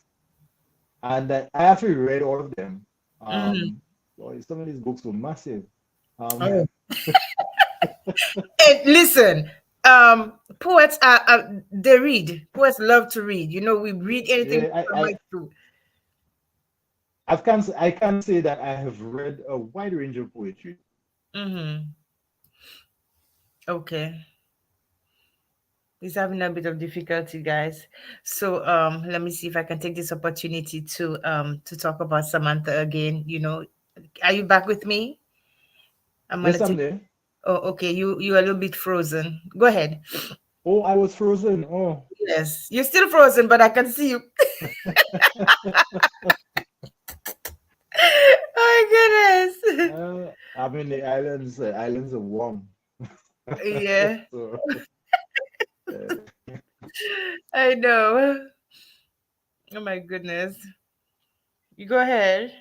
And I actually read all of them. Mm-hmm. Boy, some of these books were massive. Um, Oh. And listen, poets they read. Poets love to read. You know, we read anything we yeah, put our minds to. I can say that I have read a wide range of poetry. Mm-hmm. Okay. He's having a bit of difficulty, guys. So let me see if I can take this opportunity to talk about Samantha again. You know, are you back with me? I'm gonna Yes, I'm take. there. Oh, okay. You are a little bit frozen. Go ahead. Oh, I was frozen. Oh, Yes, you're still frozen, but I can see you. Oh my goodness. I'm in the islands, islands of warm. Yeah, So, uh, I know. Oh my goodness. You go ahead.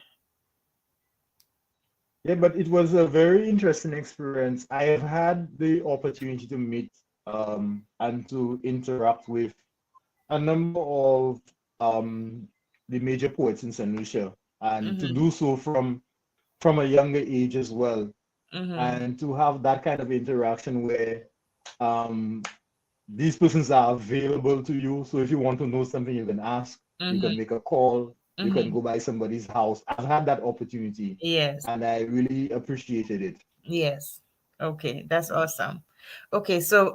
yeah, but it was a very interesting experience. I have had the opportunity to meet and to interact with a number of the major poets in St. Lucia, and to Mm-hmm. do so from a younger age as well, Mm-hmm. and to have that kind of interaction where um, these persons are available to you. So if you want to know something, you can ask, you Mm-hmm. can make a call, you can Mm-hmm. go by somebody's house. I've had that opportunity, Yes. and I really appreciated it. Yes. Okay, that's awesome. Okay, so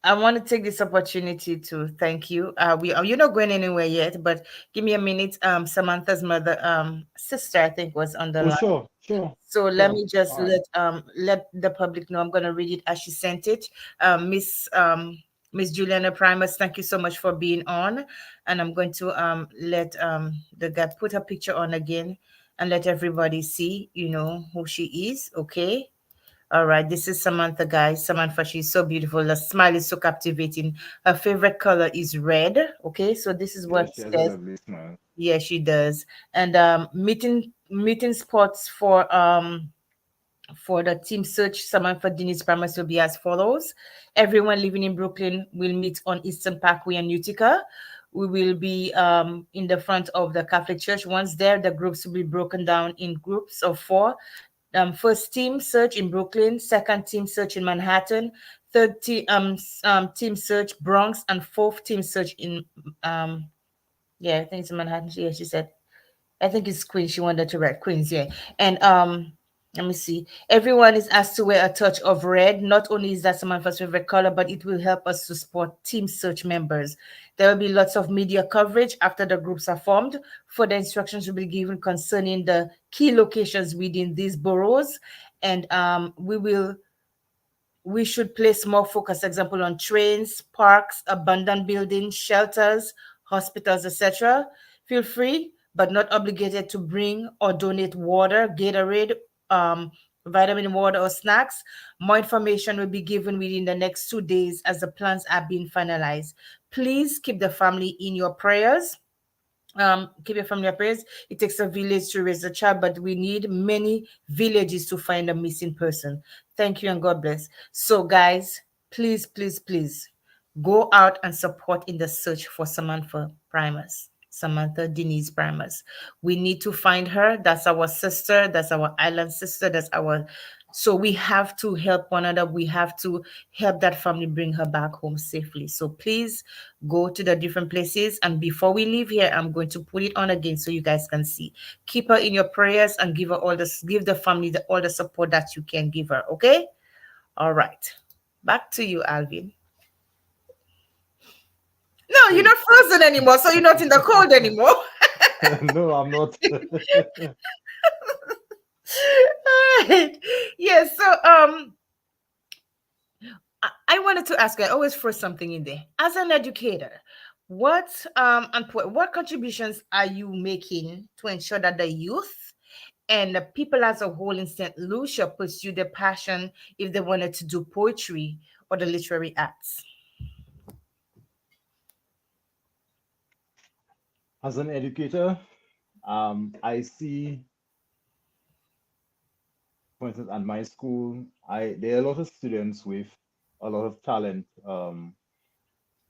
I want to take this opportunity to thank you. You're not going anywhere yet, but give me a minute. Samantha's mother, sister, I think, was on the Oh, line. sure, sure, So let sure. me just All right. let the public know. I'm gonna read it as she sent it. Miss Juliana Primus, thank you so much for being on. And I'm going to let the guy put her picture on again and let everybody see, you know, who she is. Okay. All right, this is Samantha, guys. Samantha, she's so beautiful. The smile is so captivating. Her favorite color is red. Okay, so this is Yeah, what she it has a says. lovely smile. Yeah, she does. And meeting spots for the team search Samantha Denise Primus will be as follows. Everyone living in Brooklyn will meet on Eastern Parkway and Utica. We will be in the front of the Catholic Church. Once there, the groups will be broken down in groups of four. First team search in Brooklyn, second team search in Manhattan, third team search Bronx, and fourth team search in yeah, I think it's in Manhattan. Yeah, she said I think it's Queens. She wanted to write Queens, yeah. And let me see. Everyone is asked to wear a touch of red. Not only is that Samantha's favorite color, but it will help us to support Team Search members. There will be lots of media coverage after the groups are formed. Further instructions will be given concerning the key locations within these boroughs, and we should place more focus, example, on trains, parks, abandoned buildings, shelters, hospitals, etc. Feel free, but not obligated to bring or donate water, Gatorade, um, vitamin water, or snacks. More information will be given within the next 2 days as the plans are being finalized. Please keep the family in your prayers. Keep your family prayers. It takes a village to raise a child, but we need many villages to find a missing person. Thank you and God bless. So, guys, please, please, please go out and support in the search for Samantha Primus. Samantha Denise Primus. We need to find her. That's our sister. That's our island sister. That's our. So we have to help one another. We have to help that family bring her back home safely. So please go to the different places. And before we leave here, I'm going to put it on again so you guys can see. Keep her in your prayers and give her all this, give the family all the support that you can give her. Okay? All right. Back to you, Alvin. No, you're Hey, not frozen anymore, so you're not in the cold anymore. no, I'm not. All right. Yes. So I wanted to ask you, I always throw something in there. As an educator, what contributions are you making to ensure that the youth And the people as a whole in St. Lucia pursue their passion if they wanted to do poetry or the literary arts. As an educator, I see, for instance, at my school, I there are a lot of students with a lot of talent.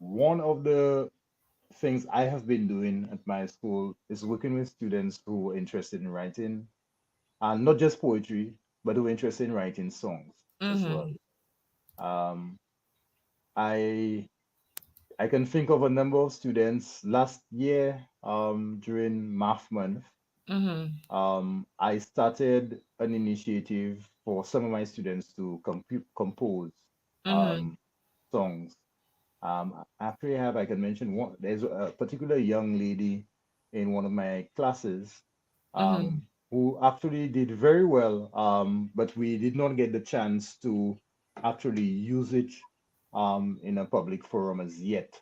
One of the things I have been doing at my school is working with students who are interested in writing, and not just poetry, but who are interested in writing songs as well. Mm-hmm. Um, I I can think of a number of students last year, during Math Month. Mm-hmm. I started an initiative for some of my students to compose Mm-hmm. um, songs. Actually, I can mention one. There's a particular young lady in one of my classes, Mm-hmm. who actually did very well, but we did not get the chance to actually use it in a public forum as yet.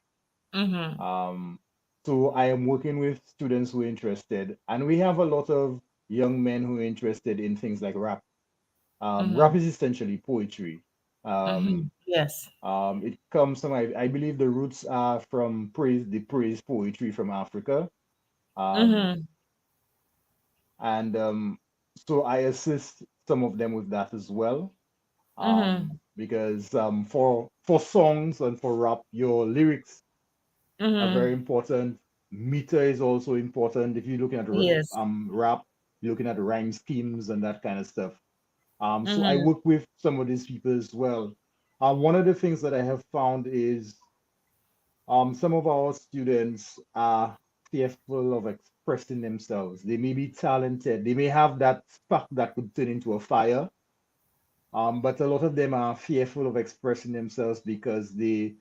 Mm-hmm. Um, so I am working with students who are interested, and we have a lot of young men who are interested in things like rap. Rap Mm-hmm. is essentially poetry. Mm-hmm. Um, Yes. it comes from, I believe the roots are from the praise poetry from Africa. Um, Mm-hmm. and so I assist some of them with that as well. Mm-hmm. Because for songs and for rap, your lyrics are Mm-hmm. very important. Meter is also important. If you're looking at Yes. rap, you're looking at rhyme schemes and that kind of stuff. So I Mm-hmm. work with some of these people as well. One of the things that I have found is some of our students are fearful of expressing themselves. They may be talented. They may have that spark that could turn into a fire. But a lot of them are fearful of expressing themselves because they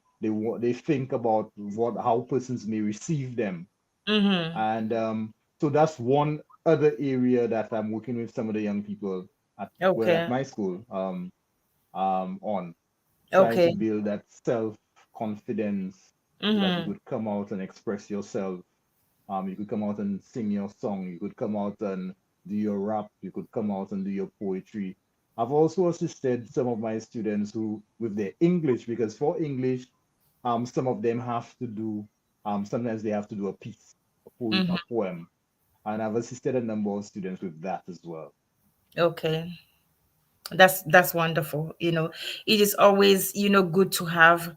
think about what how persons may receive them. Mm-hmm. And so that's one other area that I'm working with some of the young people at Okay. my school, on trying to Okay. build that self confidence so that you Mm-hmm. could come out and express yourself. You could come out and sing your song. You could come out and do your rap. You could come out and do your poetry. I've also assisted some of my students who with their English, because for English, some of them have to do sometimes they have to do a piece, a Mm-hmm. poem, and I've assisted a number of students with that as well. Okay. That's wonderful. It is always, good to have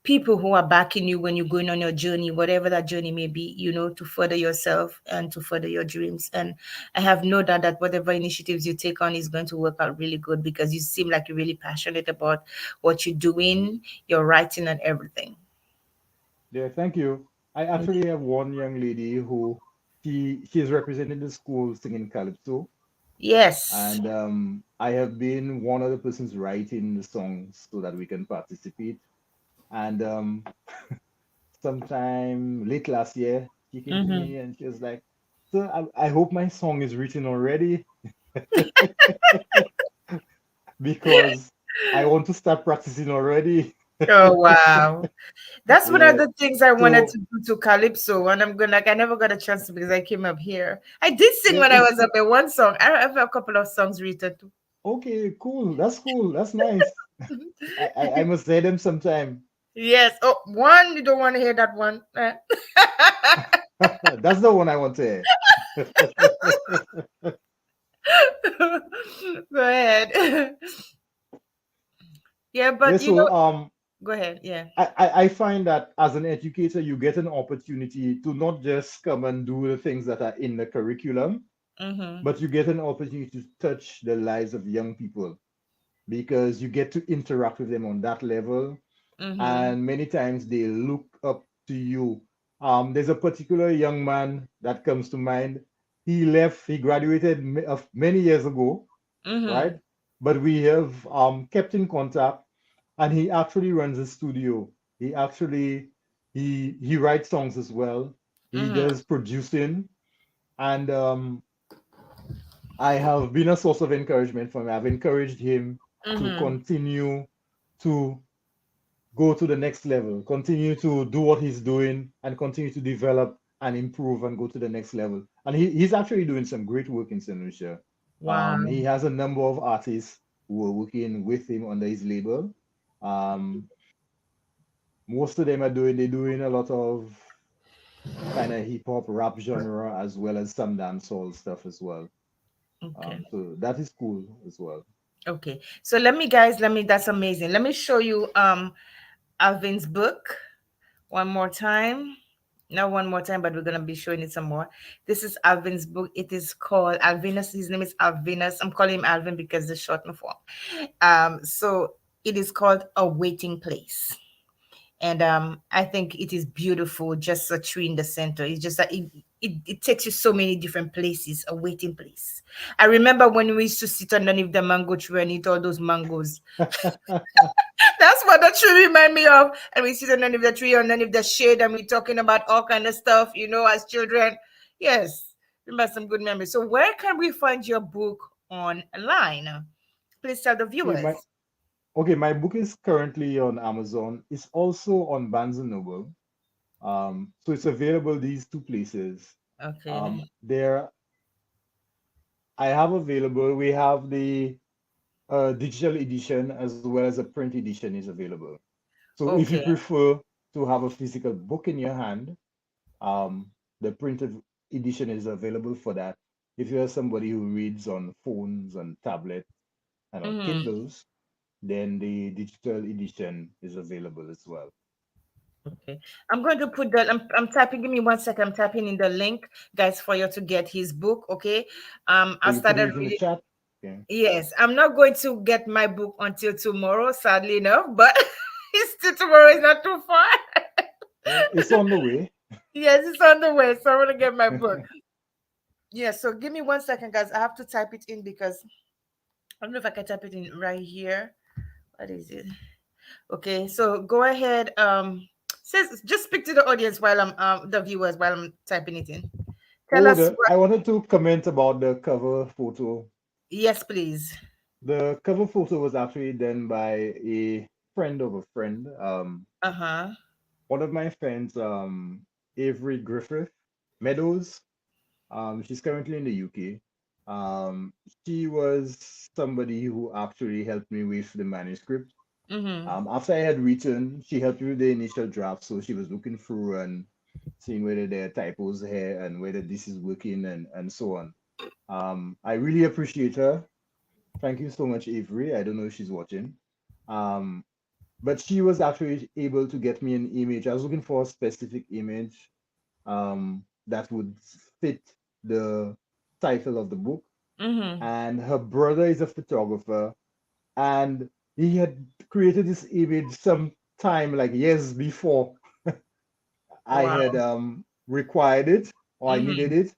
people who are backing you when you're going on your journey, whatever that journey may be, to further yourself and to further your dreams. And I have no doubt that whatever initiatives you take on is going to work out really good because you seem like you're really passionate about what you're doing, your writing and everything. Yeah, thank you. I actually have one young lady who she's representing the school singing calypso, Yes. and I have been one of the persons writing the songs so that we can participate. And sometime late last year, she came to Mm-hmm. me and she was like, "Sir, I hope my song is written already because I want to start practicing already." Oh wow. That's one of Yeah. the things I wanted So to do to Calypso, and I'm gonna like I never got a chance to because I came up here. I did sing yeah, when I was up there one song. I have a couple of songs written too. okay, cool. That's cool. That's nice. I must say them sometime. Yes. Oh, one, you don't want to hear that one. That's the one I want to hear. Go ahead. Yeah, Yeah, but so go ahead. Yeah. I find that as an educator, you get an opportunity to not just come and do the things that are in the curriculum, Mm-hmm. but you get an opportunity to touch the lives of young people because you get to interact with them on that level. Mm-hmm. And many times they look up to you. There's a particular young man that comes to mind. He graduated many years ago, Mm-hmm. right? But we have kept in contact, and he actually runs a studio. He actually he writes songs as well. He Mm-hmm. does producing, and I have been a source of encouragement for him. I've encouraged him to Mm-hmm. continue to go to the next level, continue to do what he's doing, and continue to develop and improve and go to the next level. And he's actually doing some great work in St. Lucia. Wow. He has a number of artists who are working with him under his label. Um, Most of them they're doing a lot of kind of hip hop rap genre as well as some dancehall stuff as well. Okay. So that is cool as well. Okay. So let me, guys, that's amazing. Let me show you Alvin's book one more time. Not one more time, but we're gonna be showing it some more. This is Alvin's book. It is called Alvinus. His name is Alvinus. I'm calling him Alvin because the short form. So it is called A Waiting Place. And I think it is beautiful, just a tree in the center. It's just that it takes you so many different places, a waiting place. I remember when we used to sit underneath the mango tree and eat all those mangoes. That's what the tree remind me of. And we sit underneath the tree, underneath the shade, and we talking about all kind of stuff, as children. Yes, remember some good memories. So where can we find your book online? Please tell the Okay, my viewers. okay, my book is currently on Amazon. It's also on Barnes and Noble. So it's available these two places. Okay. There I have available. We have the digital edition as well as a print edition is available. So if you Okay. prefer to have a physical book in your hand, um, the printed edition is available for that. If you're somebody who reads on phones, on tablets, and on Mm-hmm. Kindles, then the digital edition is available as well. Okay. I'm going to put the I'm typing, give me 1 second. I'm typing in the link, guys, for you to get his book. Okay. Oh, I you put started it in the reading. chat? Okay. Yes, I'm not going to get my book until tomorrow, sadly enough, but it's still tomorrow is not too far. It's on the way. Yes, it's on the way. So I'm gonna get my book. Yeah, so give me 1 second, guys. I have to type it in because I don't know if I can type it in right here. What is it? Okay, so go ahead. Says just speak to the audience while I'm the viewers while I'm typing it in. Tell Oh, us what. I wanted to comment about the cover photo. Yes, please. The cover photo was actually done by a friend of a friend. Uh-huh. One of my friends, Avery Griffith Meadows. She's currently in the UK. Um, she was somebody who actually helped me with the manuscript. Mm-hmm. After I had written, she helped me with the initial draft, so she was looking through and seeing whether there are typos here and whether this is working and so on. I really appreciate her. Thank you so much, Avery. I don't know if she's watching. Um, but she was actually able to get me an image. I was looking for a specific image that would fit the title of the book. Mm-hmm. And her brother is a photographer, and he had created this image some time, like years before I Wow. had required it or I needed Mm-hmm. it.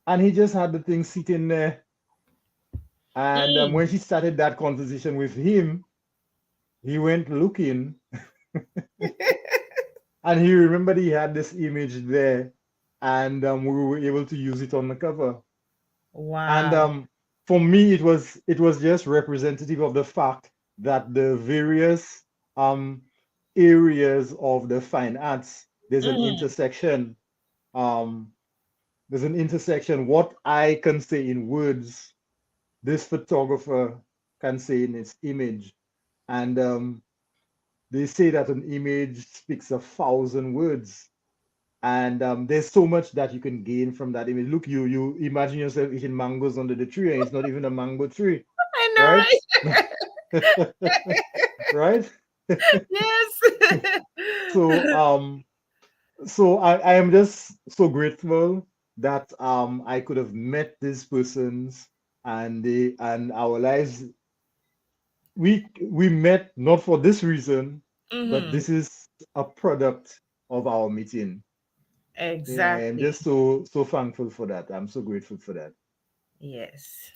And he just had the thing sitting there. And Mm. when she started that conversation with him, he went looking and he remembered he had this image there, and we were able to use it on the cover. And Wow. for me, it was just representative of the fact that the various um, areas of the fine arts, there's an Mm-hmm. intersection. Um, there's an intersection. What I can say in words, this photographer can say in its image. And they say that an image speaks 1,000 words. And there's so much that you can gain from that image. Look, you imagine yourself eating mangoes under the tree, and it's not even a mango tree, I right? know, right? Right? Yes. So I am just so grateful that I could have met these persons, and our lives, we met not for this reason, but Mm-hmm. this is a product of our meeting. Yeah, I am Exactly. just so thankful for that. I'm so grateful for that. Yes.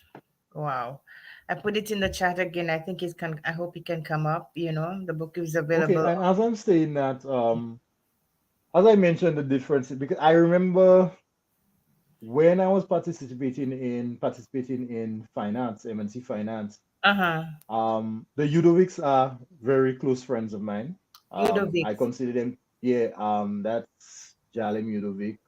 Wow. I put it in the chat again. I think it can, I hope it can come up. The book is Okay, available. and as I'm saying that, as I mentioned the difference, because I remember when I was participating in finance, MNC finance, Uh-huh. the Udovics are very close friends of mine. I Ludovic. consider them, yeah, that's Jalem Udovic,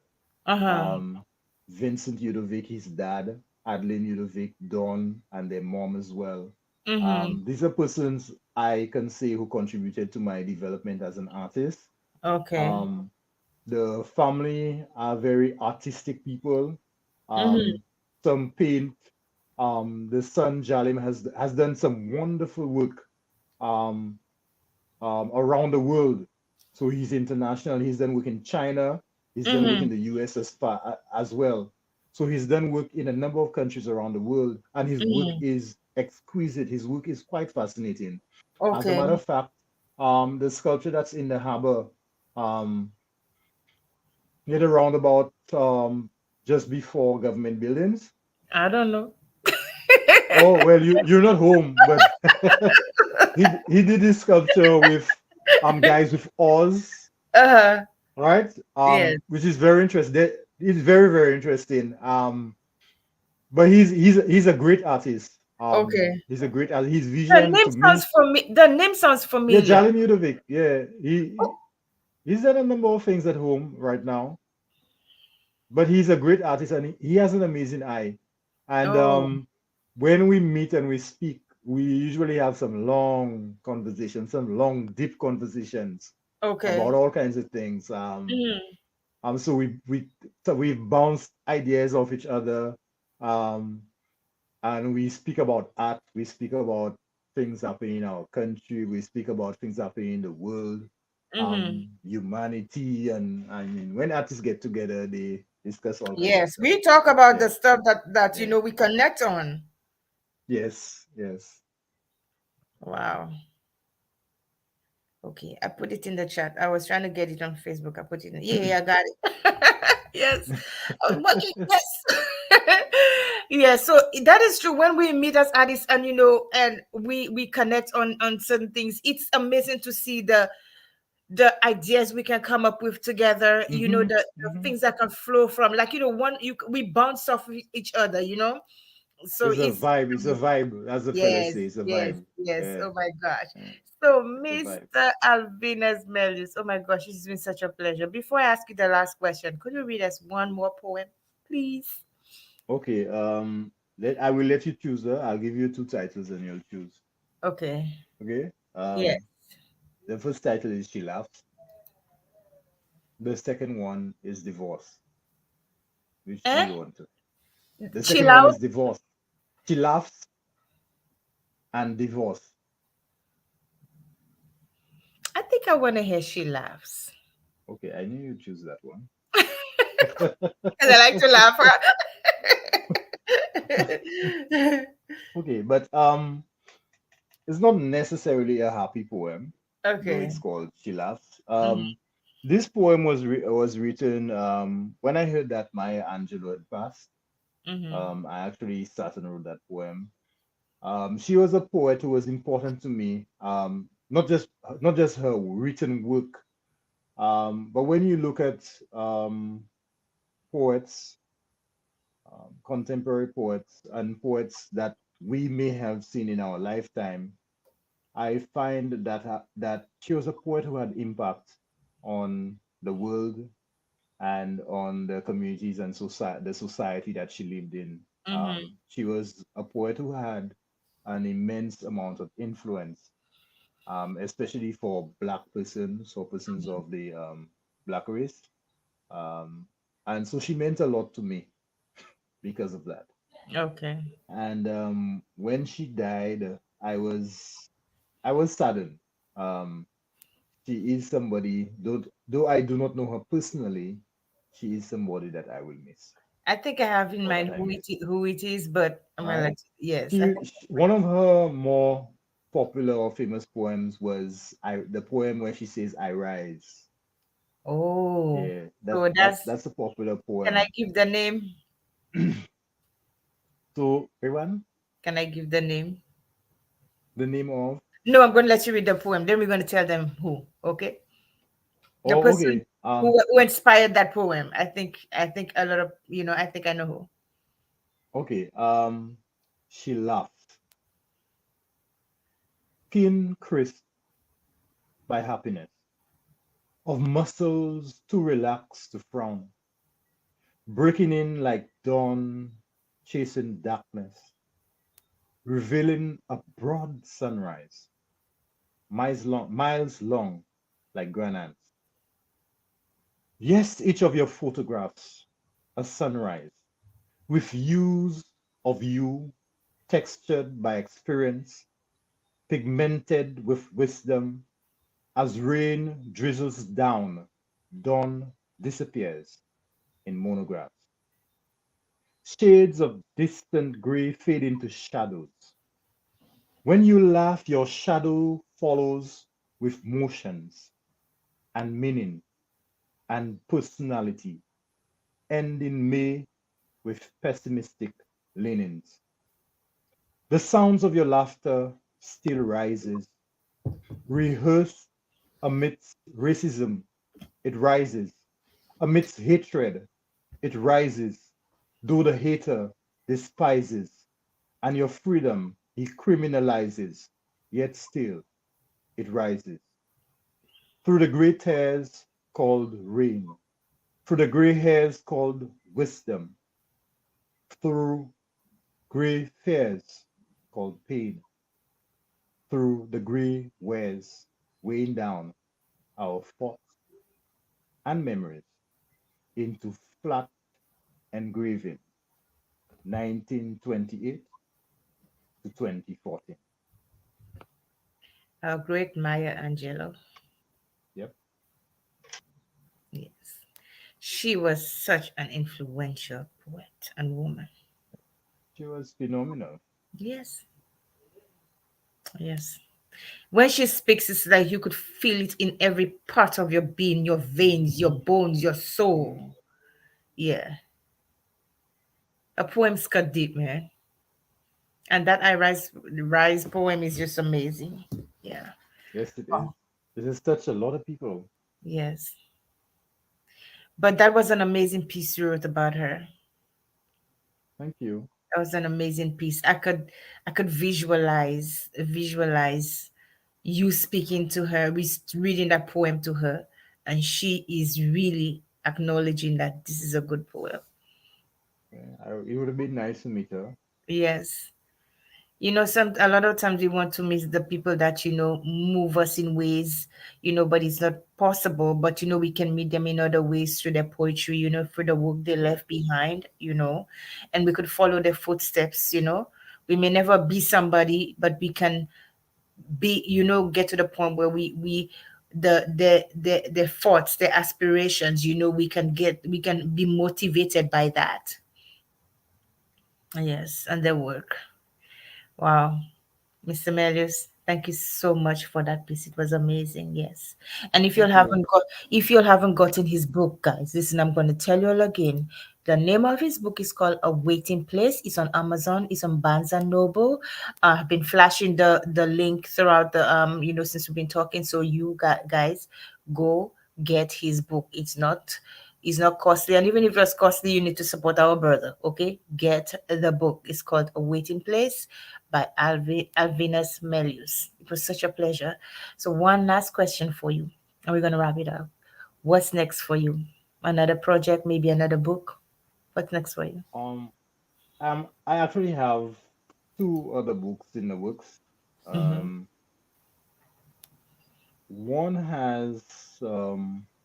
Uh-huh. um, Vincent Udovic, his dad. Adeline Ludovic, Dawn, and their mom as well. Mm-hmm. These are persons I can say who contributed to my development as an artist. Okay. Um, the family are very artistic people. Mm-hmm. Um, some paint. The son Jalim has done some wonderful work um, around the world. So he's international. He's done work in China. He's done work Mm-hmm. in the US as well. So he's done work in a number of countries around the world, and his work Mm-hmm. is exquisite. His work is quite fascinating. As a Okay. matter of fact, the sculpture that's in the harbor, um, near the roundabout, just before government buildings. I don't know. Oh well, you're not home, but he did this sculpture with guys with oars, Uh-huh. right? Yes. Which is very interesting. It's very very interesting. But he's a great artist. Okay. He's a great artist. His The vision name to sounds me, the name sounds yeah, familiar. Jalim Judovic, yeah, he's done a number of things at home right now. But he's a great artist and he has an amazing eye. And Oh, when we meet and we speak, we usually have some long conversations, some long, deep conversations about okay. all kinds of things. Mm-hmm. So we bounce ideas off each other, um, and we speak about art. We speak about things happening in our country. We speak about things happening in the world, Mm-hmm. humanity, and I mean, when artists get together, they discuss all kinds of Yes, stuff. we talk about the Yeah, stuff that yeah, we connect on. yes, yes. Wow. Okay, I put it in the chat. I was trying to get it on Facebook. I put it in. Yeah, yeah, I got it. Yes, I was working. Yes, yeah. So that is true. When we meet as artists, and and we connect on certain things, it's amazing to see the ideas we can come up with together. Hmm, The hmm. things that can flow from, like, one we bounce off of each other. So It's a it's vibe. It's a vibe, as the fellas yes, say. It's a yes, vibe. yes. Yeah, Oh my gosh. yeah. So, It's a vibe. Mr. Alvinus Melius, oh my gosh, it's been such a pleasure. Before I ask you the last question, could you read us one more poem, please? Okay. I will let you choose. I'll give you two titles and you'll choose. Okay. Okay. Yes. The first title is She Laughs. The second one is Divorce. Which do Eh? you want to? The Chill second one out. is Divorce. She Laughs and Divorce. I think I want to hear she laughs. Okay, I knew you'd choose that one. Because I like to laugh. Okay, but it's not necessarily a happy poem, though Okay. it's called She Laughs. Hmm. This poem was written when I heard that Maya Angelou had passed. Hmm. I actually started and wrote that poem. She was a poet who was important to me. Not just her written work, but when you look at poets, contemporary poets, and poets that we may have seen in our lifetime, I find that she was a poet who had impact on the world and on the communities and the society that she lived in. Hmm. She was a poet who had an immense amount of influence, especially for Black persons or persons of the Black race. Um, and so she meant a lot to me because of that. Okay. And when she died, I was saddened. Um, she is somebody, though I do not know her personally, she is somebody that I will miss I think I have in or that mind I miss. who it is, but I'm gonna Right? let yes. I think One of her more popular or famous poems was the poem where she says "I rise." oh, Yeah, so that's a popular can I poem. give the name? So, everyone, Can I give the name? the name of. No, I'm going to let you read the poem. Then we're going to tell them who. Okay, the Oh, person okay. who inspired that poem. I think a lot of I think I know who. Okay. She laughed, skin crisp by happiness, of muscles too relaxed to frown, breaking in like dawn chasing darkness, revealing a broad sunrise, miles long like granite. Yes, each of your photographs, a sunrise, with views of you textured by experience, pigmented with wisdom, as rain drizzles down, dawn disappears in monographs. Shades of distant gray fade into shadows. When you laugh, your shadow follows with motions and meaning and personality, end in May with pessimistic leanings. The sounds of your laughter still rises, rehearsed amidst racism, it rises. Amidst hatred, it rises, though the hater despises, and your freedom he criminalizes, yet still it rises. Through the gray tears called rain, through the gray hairs called wisdom, through gray fears called pain, through the gray wares weighing down our thoughts and memories into flat engraving 1928 to 2014. Our great Maya Angelou. Yep, Yes. She was such an influential poet and woman. she was phenomenal. Yes. Yes. When she speaks, it's like you could feel it in every part of your being, your veins, your bones, your soul. Mm, Yeah. A poem's cut deep, man. And that I Rise poem is just amazing. Yeah. yes, it is. It has touched a lot of people. Yes. But that was an amazing piece you wrote about her. Thank you. That was an amazing piece. I could visualize you speaking to her, reading that poem to her, and she is really acknowledging that this is a good poem. Yeah, it would have been nice to meet her. Yes. Some a lot of times we want to meet the people that move us in ways, but it's not possible. But we can meet them in other ways through their poetry, through the work they Yeah, left behind, and we could follow their footsteps. We may never be somebody, but we can be, get to the point where we the thoughts, the aspirations, we can be motivated by that. Yes, and their work. Wow. Mr. Melius, thank you so much for that piece. It was amazing. Yes. And thank you. if you haven't gotten his book, guys, listen, I'm going to tell you all again. The name of his book is called A Waiting Place. It's on Amazon. It's on Barnes and Noble. I've been flashing the link throughout since we've been talking. So you guys go get his book. It's not costly, and even if it's costly, you need to support our brother. Okay, get the book. It's called A Waiting Place by Alvinus Melius. It was such a pleasure. So, one last question for you, and we're going to wrap it up. What's next for you? Another project, maybe another book? What's next for you? Um, I actually have two other books in the works. Mm-hmm. Um, One has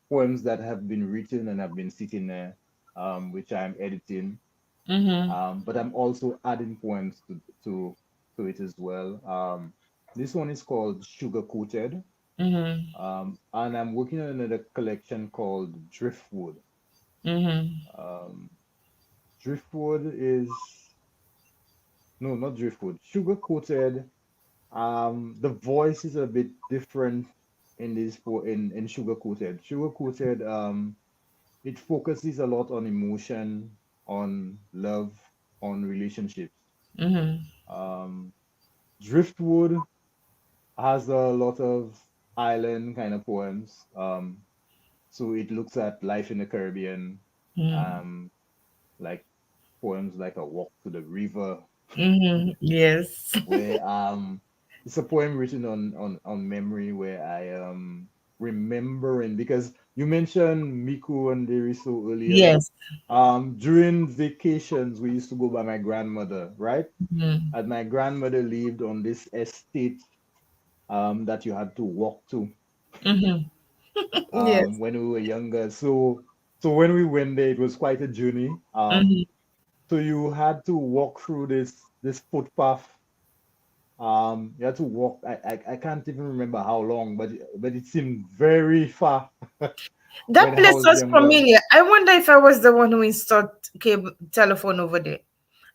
poems that have been written and have been sitting there, which I'm editing. Mm-hmm. But I'm also adding poems to it as well. This one is called Sugar Coated, Mm-hmm. and I'm working on another collection called Driftwood. Mm-hmm. Um, Driftwood is no, not Driftwood. Sugar Coated. The voice is a bit different in in Sugar Coated. Sugar Coated, it focuses a lot on emotion, on love, on relationships. Mm-hmm. Um, Driftwood has a lot of island kind of poems. So it looks at life in the Caribbean, Mm-hmm. um, like poems like A Walk to the River, Mm-hmm. Yes. where it's a poem written on memory where I remembering because you mentioned Miku and Deriso earlier. Yes. During vacations, we used to go by my grandmother, right? Mhm. And my grandmother lived on this estate that you had to walk to Mhm. Yes. when we were younger. So when we went there, it was quite a journey. Mhm. So you had to walk through this footpath. You had to walk. I can't even remember how long, but it seemed very far That when I place was was younger. familiar. I wonder if I was the one who installed cable telephone over there.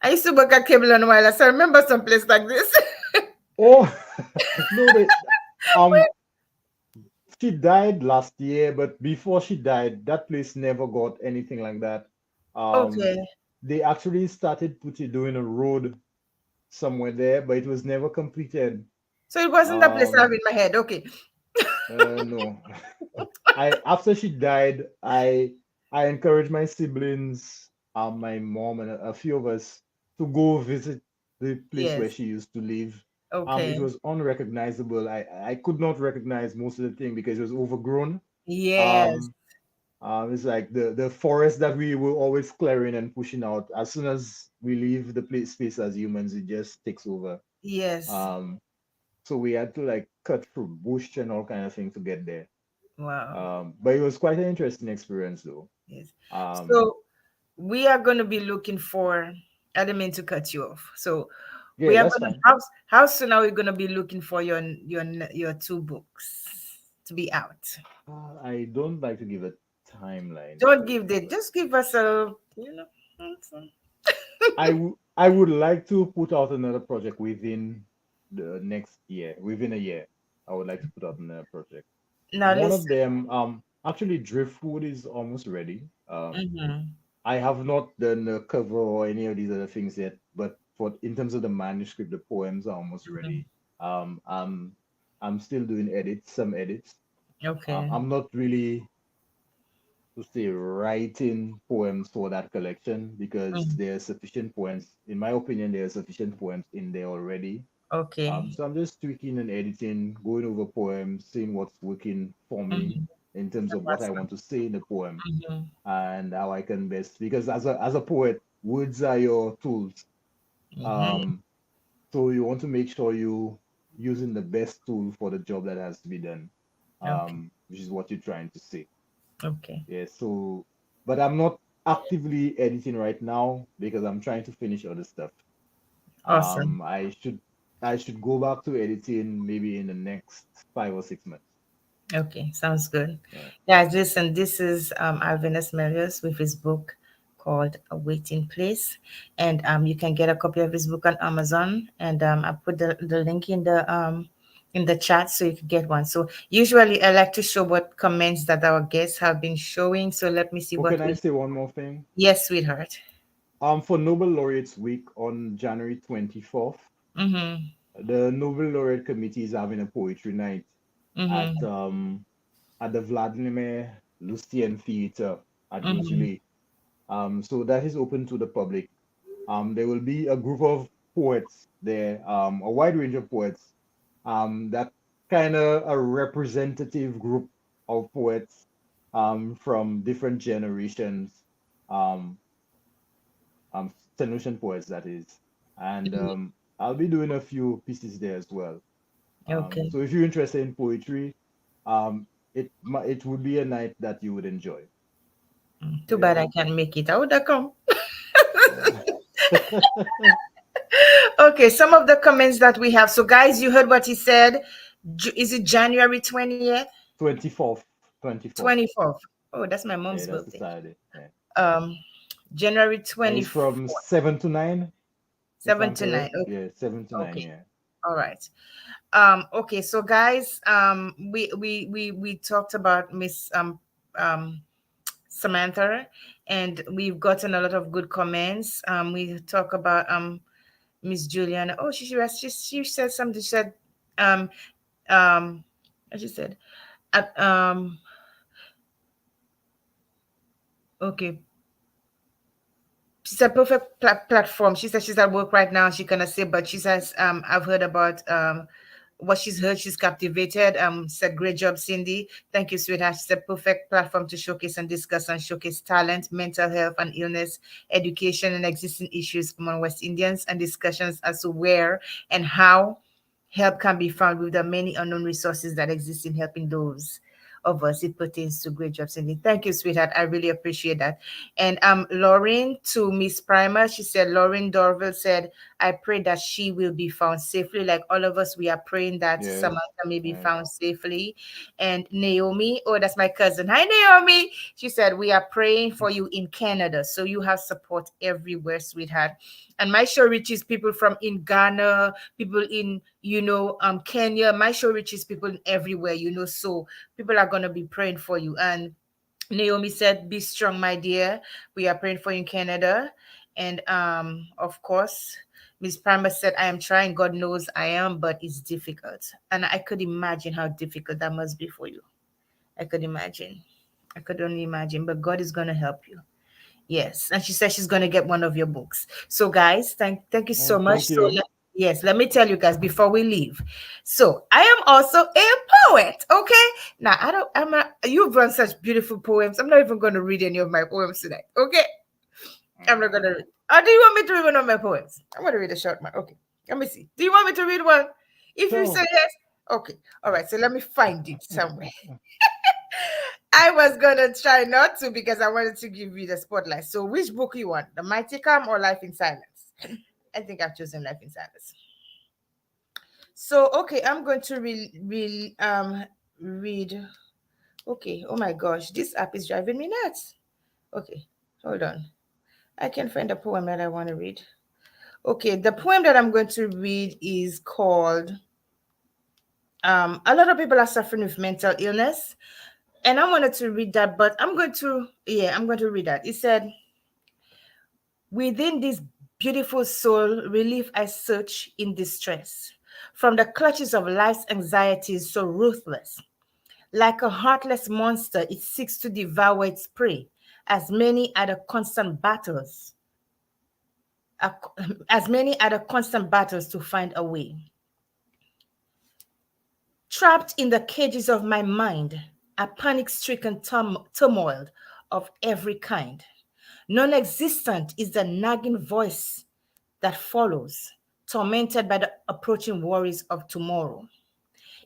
I used to work at Cable and Wireless. I remember some place like this. Oh no, um she died last year, but before she died, that place never got anything like that. Um, Okay. they actually started doing a road somewhere there, but it was never completed. So it wasn't that place I have Um, in my head. Okay. no. I after she died, I encouraged my siblings, my mom and a few of us to go visit the place where Yes. she used to live. It Okay. was unrecognizable. I could not recognize most of the thing because it was overgrown. Yes. Um, it's like the forest that we were always clearing and pushing out. As soon as we leave the place space as humans, it just takes over. Yes. Um, so we had to like cut through bush and all kind of things to get there. Wow. But it was quite an interesting experience though. Yes. Um, So we are going to be looking for. I didn't mean to cut you off. So we yeah, are that's going to. fine. How soon are we going to be looking for your two books to be out? I don't like to give a timeline Don't to it, give the. but Just give us a. I would like to put out another project within the next year, within a year. I would like to put out another project. Now One of listen. them, actually Driftwood is almost ready. Mm-hmm. I have not done the cover or any of these other things yet, but for in terms of the manuscript, the poems are almost Mm-hmm. ready. Um, I'm I'm still doing edits, some edits. Okay. I'm not really to say writing poems for that collection because Mm. there are sufficient poems. In my opinion, there are sufficient poems in there already. Okay. So I'm just tweaking and editing, going over poems, seeing what's working for me Mm-hmm. in terms of what I Awesome. want to say in the poem Mm-hmm. and how I can best. Because as a poet, words are your tools. Mm-hmm. Um, so you want to make sure you using the best tool for the job that has to be done, Okay. which is what you're trying to say. Okay. Yeah, so but I'm not actively editing right now because I'm trying to finish other stuff. Awesome. Um, I should I should go back to editing maybe in the next 5 or 6 months. Okay. Sounds good. Yeah. Guys, listen, this is Alvinus Melius with his book called A Waiting Place. And you can get a copy of his book on Amazon. And I put the link in the chat so you can get one. So usually I like to show what comments that our guests have been showing. So let me see Oh, what can I we. say one more thing? Yes, sweetheart. For Nobel Laureates Week on January 24th, Mm-hmm. the Nobel Laureate Committee is having a poetry night at Mm-hmm. um at the Vladimir Lustian Theater at Mm-hmm. Birchley. So that is open to the public. There will be a group of poets there, a wide range of poets. That kind of a representative group of poets from different generations, um, St. Lucian poets, that is. And I'll be doing a few pieces there as well. Okay. So if you're interested in poetry, um, it would be a night that you would enjoy. Too Yeah. bad I can't make it. I would have come. Uh, Okay, some of the comments that we have. So, guys, you heard what he said. Is it January 20th? 24th, 24th. 24th. Oh, that's my Yeah, mom's that's the birthday. Saturday. Yeah. Um, January And it's from 24th, 7 to 9, if 7 I'm to 9. correct. Yeah, 7 to 9. Okay. Yeah. All right. Okay, so guys, we talked about Miss Samantha, and we've gotten a lot of good comments. We talk about Miss Juliana. Oh, she said something. She said um um as she said at okay, she said perfect platform. She said she's at work right now, she cannot say, but she says I've heard about what she's heard, she's captivated. Said great job, Cindy. Thank you, sweetheart. She said perfect platform to showcase and discuss and showcase talent, mental health and illness, education, and existing issues among West Indians, and discussions as to where and how help can be found with the many unknown resources that exist in helping those of us it pertains to. Great job, Cindy. Thank you, sweetheart. I really appreciate that. And Lauren to Miss Primer, she said, Lauren Dorville said, I pray that she will be found safely. Like all of us, we are praying that Yes. Samantha may be Right. found safely. And Naomi, oh, that's my cousin. Hi, Naomi. She said, we are praying for you in Canada. So you have support everywhere, sweetheart. And my show reaches people from in Ghana, people in, Kenya. My show reaches people everywhere, so people are going to be praying for you. And Naomi said, be strong, my dear. We are praying for you in Canada. And of course, Miss Primer said, I am trying. God knows I am, but it's difficult. And I could imagine how difficult that must be for you. I could imagine. I could only imagine, but God is going to help you. Yes, and she said she's going to get one of your books. So, guys, thank you so Oh, much. thank you. Yes, let me tell you guys before we leave. So, I am also a poet. Okay, now I don't. You've run such beautiful poems. I'm not even going to read any of my poems tonight. Okay, I'm not going to read. Do you want me to read one of my poems? I'm going to read a short one. Okay, let me see. Do you want me to read one? If you say So, yes, okay. All right. So let me find it somewhere. I was gonna try not to because I wanted to give you the spotlight. So, which book you want, The Mighty Calm or Life in Silence? I think I've chosen Life in Silence. So, okay, I'm going to read. Okay, oh my gosh, this app is driving me nuts. Okay, hold on. I can find a poem that I want to read. Okay, the poem that I'm going to read is called. A lot of people are suffering with mental illness, and I wanted to read that, but I'm going to read that. It said, within this beautiful soul, relief I search in distress. From the clutches of life's anxieties so ruthless. Like a heartless monster, it seeks to devour its prey, as many are the constant battles, as many are the constant battles to find a way. Trapped in the cages of my mind, a panic-stricken turmoil of every kind. Non-existent is the nagging voice that follows, tormented by the approaching worries of tomorrow.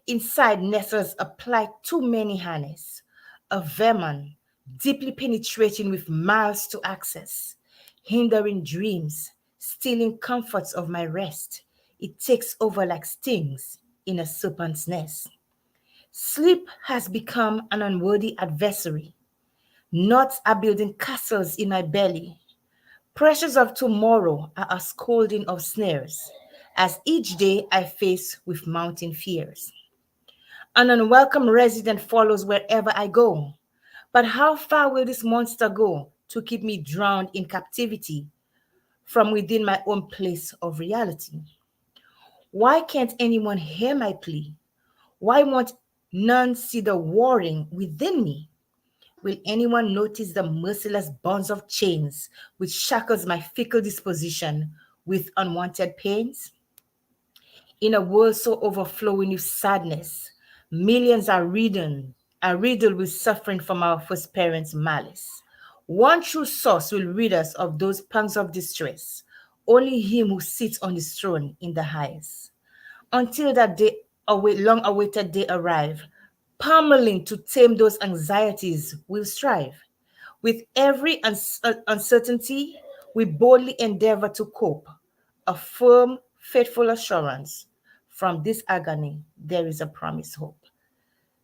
Inside nestles apply too many harness, a vermin deeply penetrating with miles to access, hindering dreams, stealing comforts of my rest. It takes over like stings in a serpent's nest. Sleep has become an unworthy adversary. Knots are building castles in my belly. Pressures of tomorrow are a scolding of snares, as each day I face with mounting fears. An unwelcome resident follows wherever I go. But how far will this monster go to keep me drowned in captivity from within my own place of reality? Why can't anyone hear my plea? Why won't none see the warring within me? Will anyone notice the merciless bonds of chains which shackles my fickle disposition with unwanted pains? In a world so overflowing with sadness, millions are riddled with suffering from our first parents' malice. One true source will rid us of those pangs of distress, only him who sits on his throne in the highest. Until that day, long awaited day arrive, pummeling to tame those anxieties will strive. With every uncertainty, we boldly endeavor to cope. A firm, faithful assurance from this agony, there is a promised hope.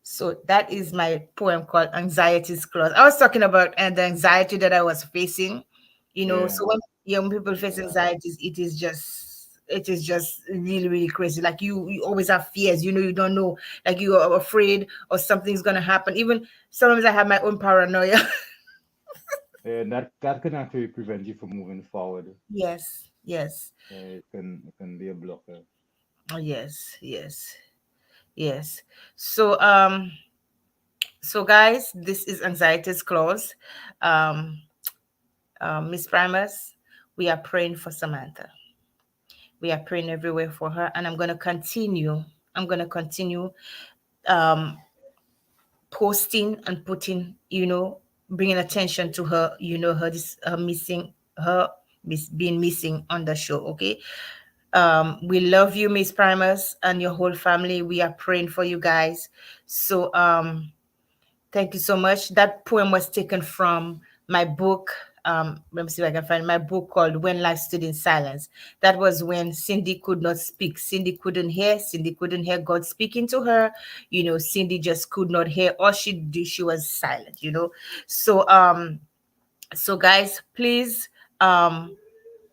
So that is my poem called Anxiety's Clause. I was talking about the anxiety that I was facing, yeah, so when young people face yeah, anxieties, it is just really, really crazy. Like you always have fears, you don't know, like you are afraid or something's gonna happen. Even sometimes I have my own paranoia. and that can actually prevent you from moving forward. Yes, yes. It can be a blocker. Oh, yes, yes, yes. So guys, this is Anxiety's Clause. Um Miss Primus, we are praying for Samantha. We are praying everywhere for her, and I'm going to continue. I'm gonna continue um posting and putting, bringing attention to her, her this her missing her being missing on the show. Okay. We love you, Miss Primus, and your whole family. We are praying for you guys. So thank you so much. That poem was taken from my book. Let me see if I can find my book called When Life Stood in Silence. That was when Cindy could not speak. Cindy couldn't hear. Cindy couldn't hear God speaking to her. Cindy just could not hear. All she did, she was silent. So guys, please,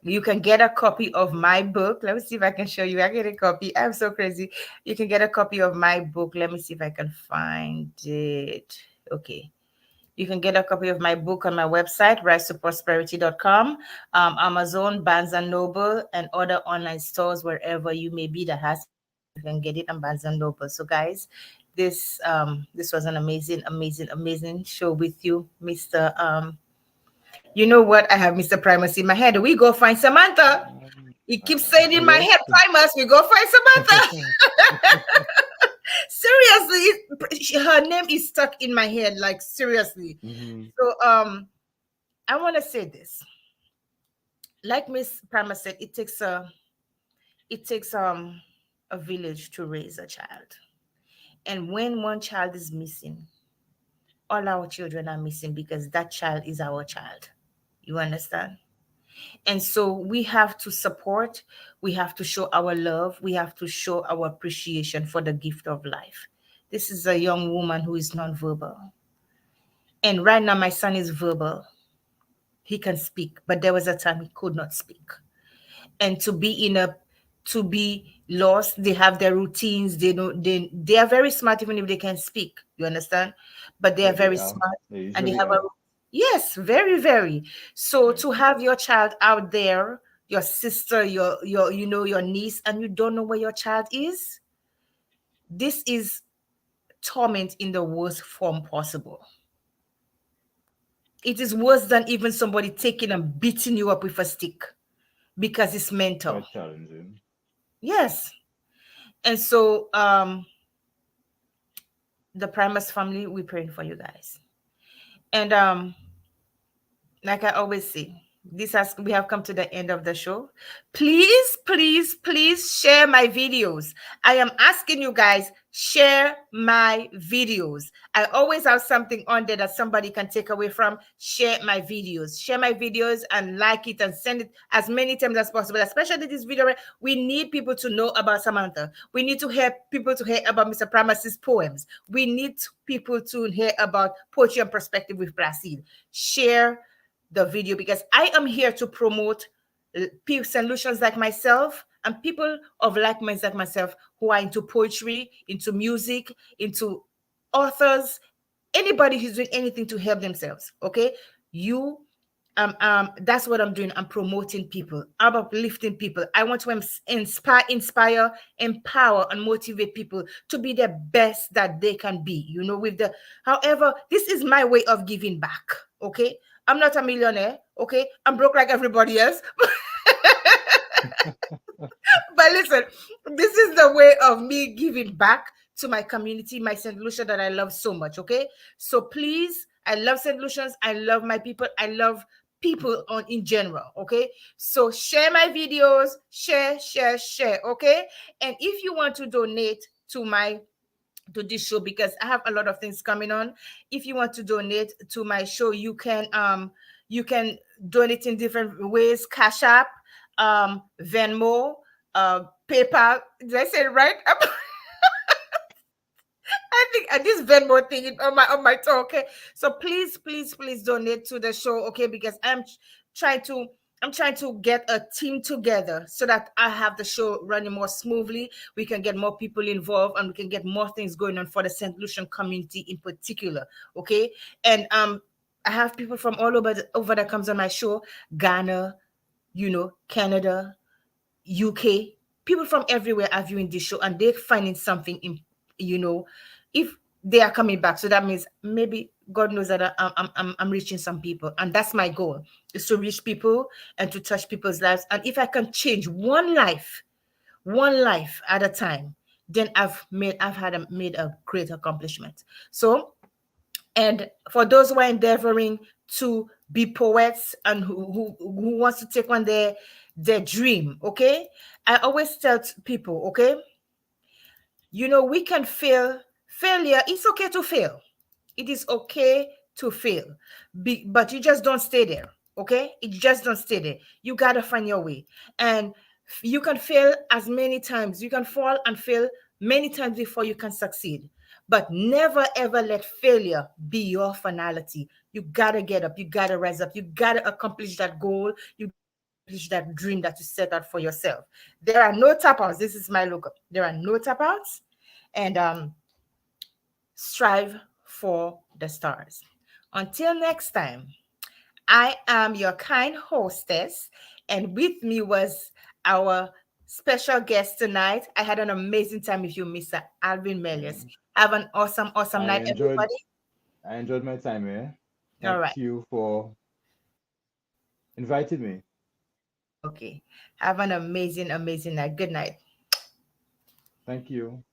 you can get a copy of my book. Let me see if I can show you. I get a copy. I'm so crazy. You can get a copy of my book. Let me see if I can find it. Okay. You can get a copy of my book on my website, rise2prosperity.com, Amazon, Barnes and Noble, and other online stores wherever you may be that has my book. You can get it on Barnes and Noble. So, guys, this was an amazing, amazing, amazing show with you, Mr. You know what? I have Mr. Primus in my head. We go find Samantha. He keeps saying in my head, Yes. Primus, we go find Samantha. Seriously, her name is stuck in my head, like seriously. Hmm. So I want to say this. Like Miss Prima said, it takes a village to raise a child. And when one child is missing, all our children are missing because that child is our child. You understand? And so we have to support, we have to show our love, we have to show our appreciation for the gift of life. This is a young woman who is nonverbal. And right now, my son is verbal. He can speak, but there was a time he could not speak. And to be lost, they have their routines. They are very smart even if they can't speak. You understand? But they Yeah, are they very are. smart They and they usually have a are. yes, very, very. So Yeah. to have your child out there, your sister, your niece, and you don't know where your child is, this is torment in the worst form possible. It is worse than even somebody taking and beating you up with a stick because it's mental. Quite challenging. Yes. And so the Primus family, we're praying for you guys. And like I always say, this has we have come to the end of the show. Please, please, please share my videos. I am asking you guys, share my videos. I always have something on there that somebody can take away from. Share my videos. Share my videos and like it and send it as many times as possible, especially this video. We need people to know about Samantha. We need to hear people to hear about Mr. Primus's poems. We need people to hear about Poetry and Perspective with Placide. Share the video because I am here to promote solutions like myself and people of like minds like myself who are into poetry, into music, into authors, anybody who's doing anything to help themselves. Okay, you that's what I'm doing. I'm promoting people. I'm uplifting people. I want to inspire, empower, and motivate people to be the best that they can be. With the however, this is my way of giving back. Okay. I'm not a millionaire. Okay. I'm broke like everybody else. But listen, this is the way of me giving back to my community, my St. Lucia that I love so much. Okay. So please, I love St. Lucians. I love my people. I love people on in general. Okay. So share my videos, share, share, share. Okay. And if you want to donate to this show because I have a lot of things coming on. If you want to donate to my show, you can donate in different ways. Cash App, Venmo, PayPal. Did I say it right? I think this Venmo thing is on my toe. Okay, so please, please, please donate to the show. Okay, because trying to I'm trying to get a team together so that I have the show running more smoothly. We can get more people involved and we can get more things going on for the St. Lucian community in particular. Okay, and I have people from all over that comes on my show: Ghana, Canada, UK, people from everywhere are viewing this show and they're finding something in, you know, if they are coming back. So that means maybe God knows that I'm reaching some people. And that's my goal, is to reach people and to touch people's lives. And if I can change one life at a time, then I've a great accomplishment. So, and for those who are endeavoring to be poets and who wants to take on their dream, okay, I always tell people, okay, we can fail. Failure, it's okay to fail. It is okay to fail. But you just don't stay there. Okay, it just don't stay there. You gotta find your way. And you can fail as many times, you can fall and fail many times before you can succeed. But never ever let failure be your finality. You gotta get up, you gotta rise up, you gotta accomplish that goal, you gotta accomplish that dream that you set out for yourself. There are no tap outs. This is my look. There are no tap outs. And strive for the stars. Until next time, I am your kind hostess, and with me was our special guest tonight. I had an amazing time with you, Mr. Alvin Melius. Yeah. Have an awesome, awesome I night, enjoyed everybody. I enjoyed my time here. All Thank right. you for inviting me. Okay. Have an amazing, amazing night. Good night. Thank you.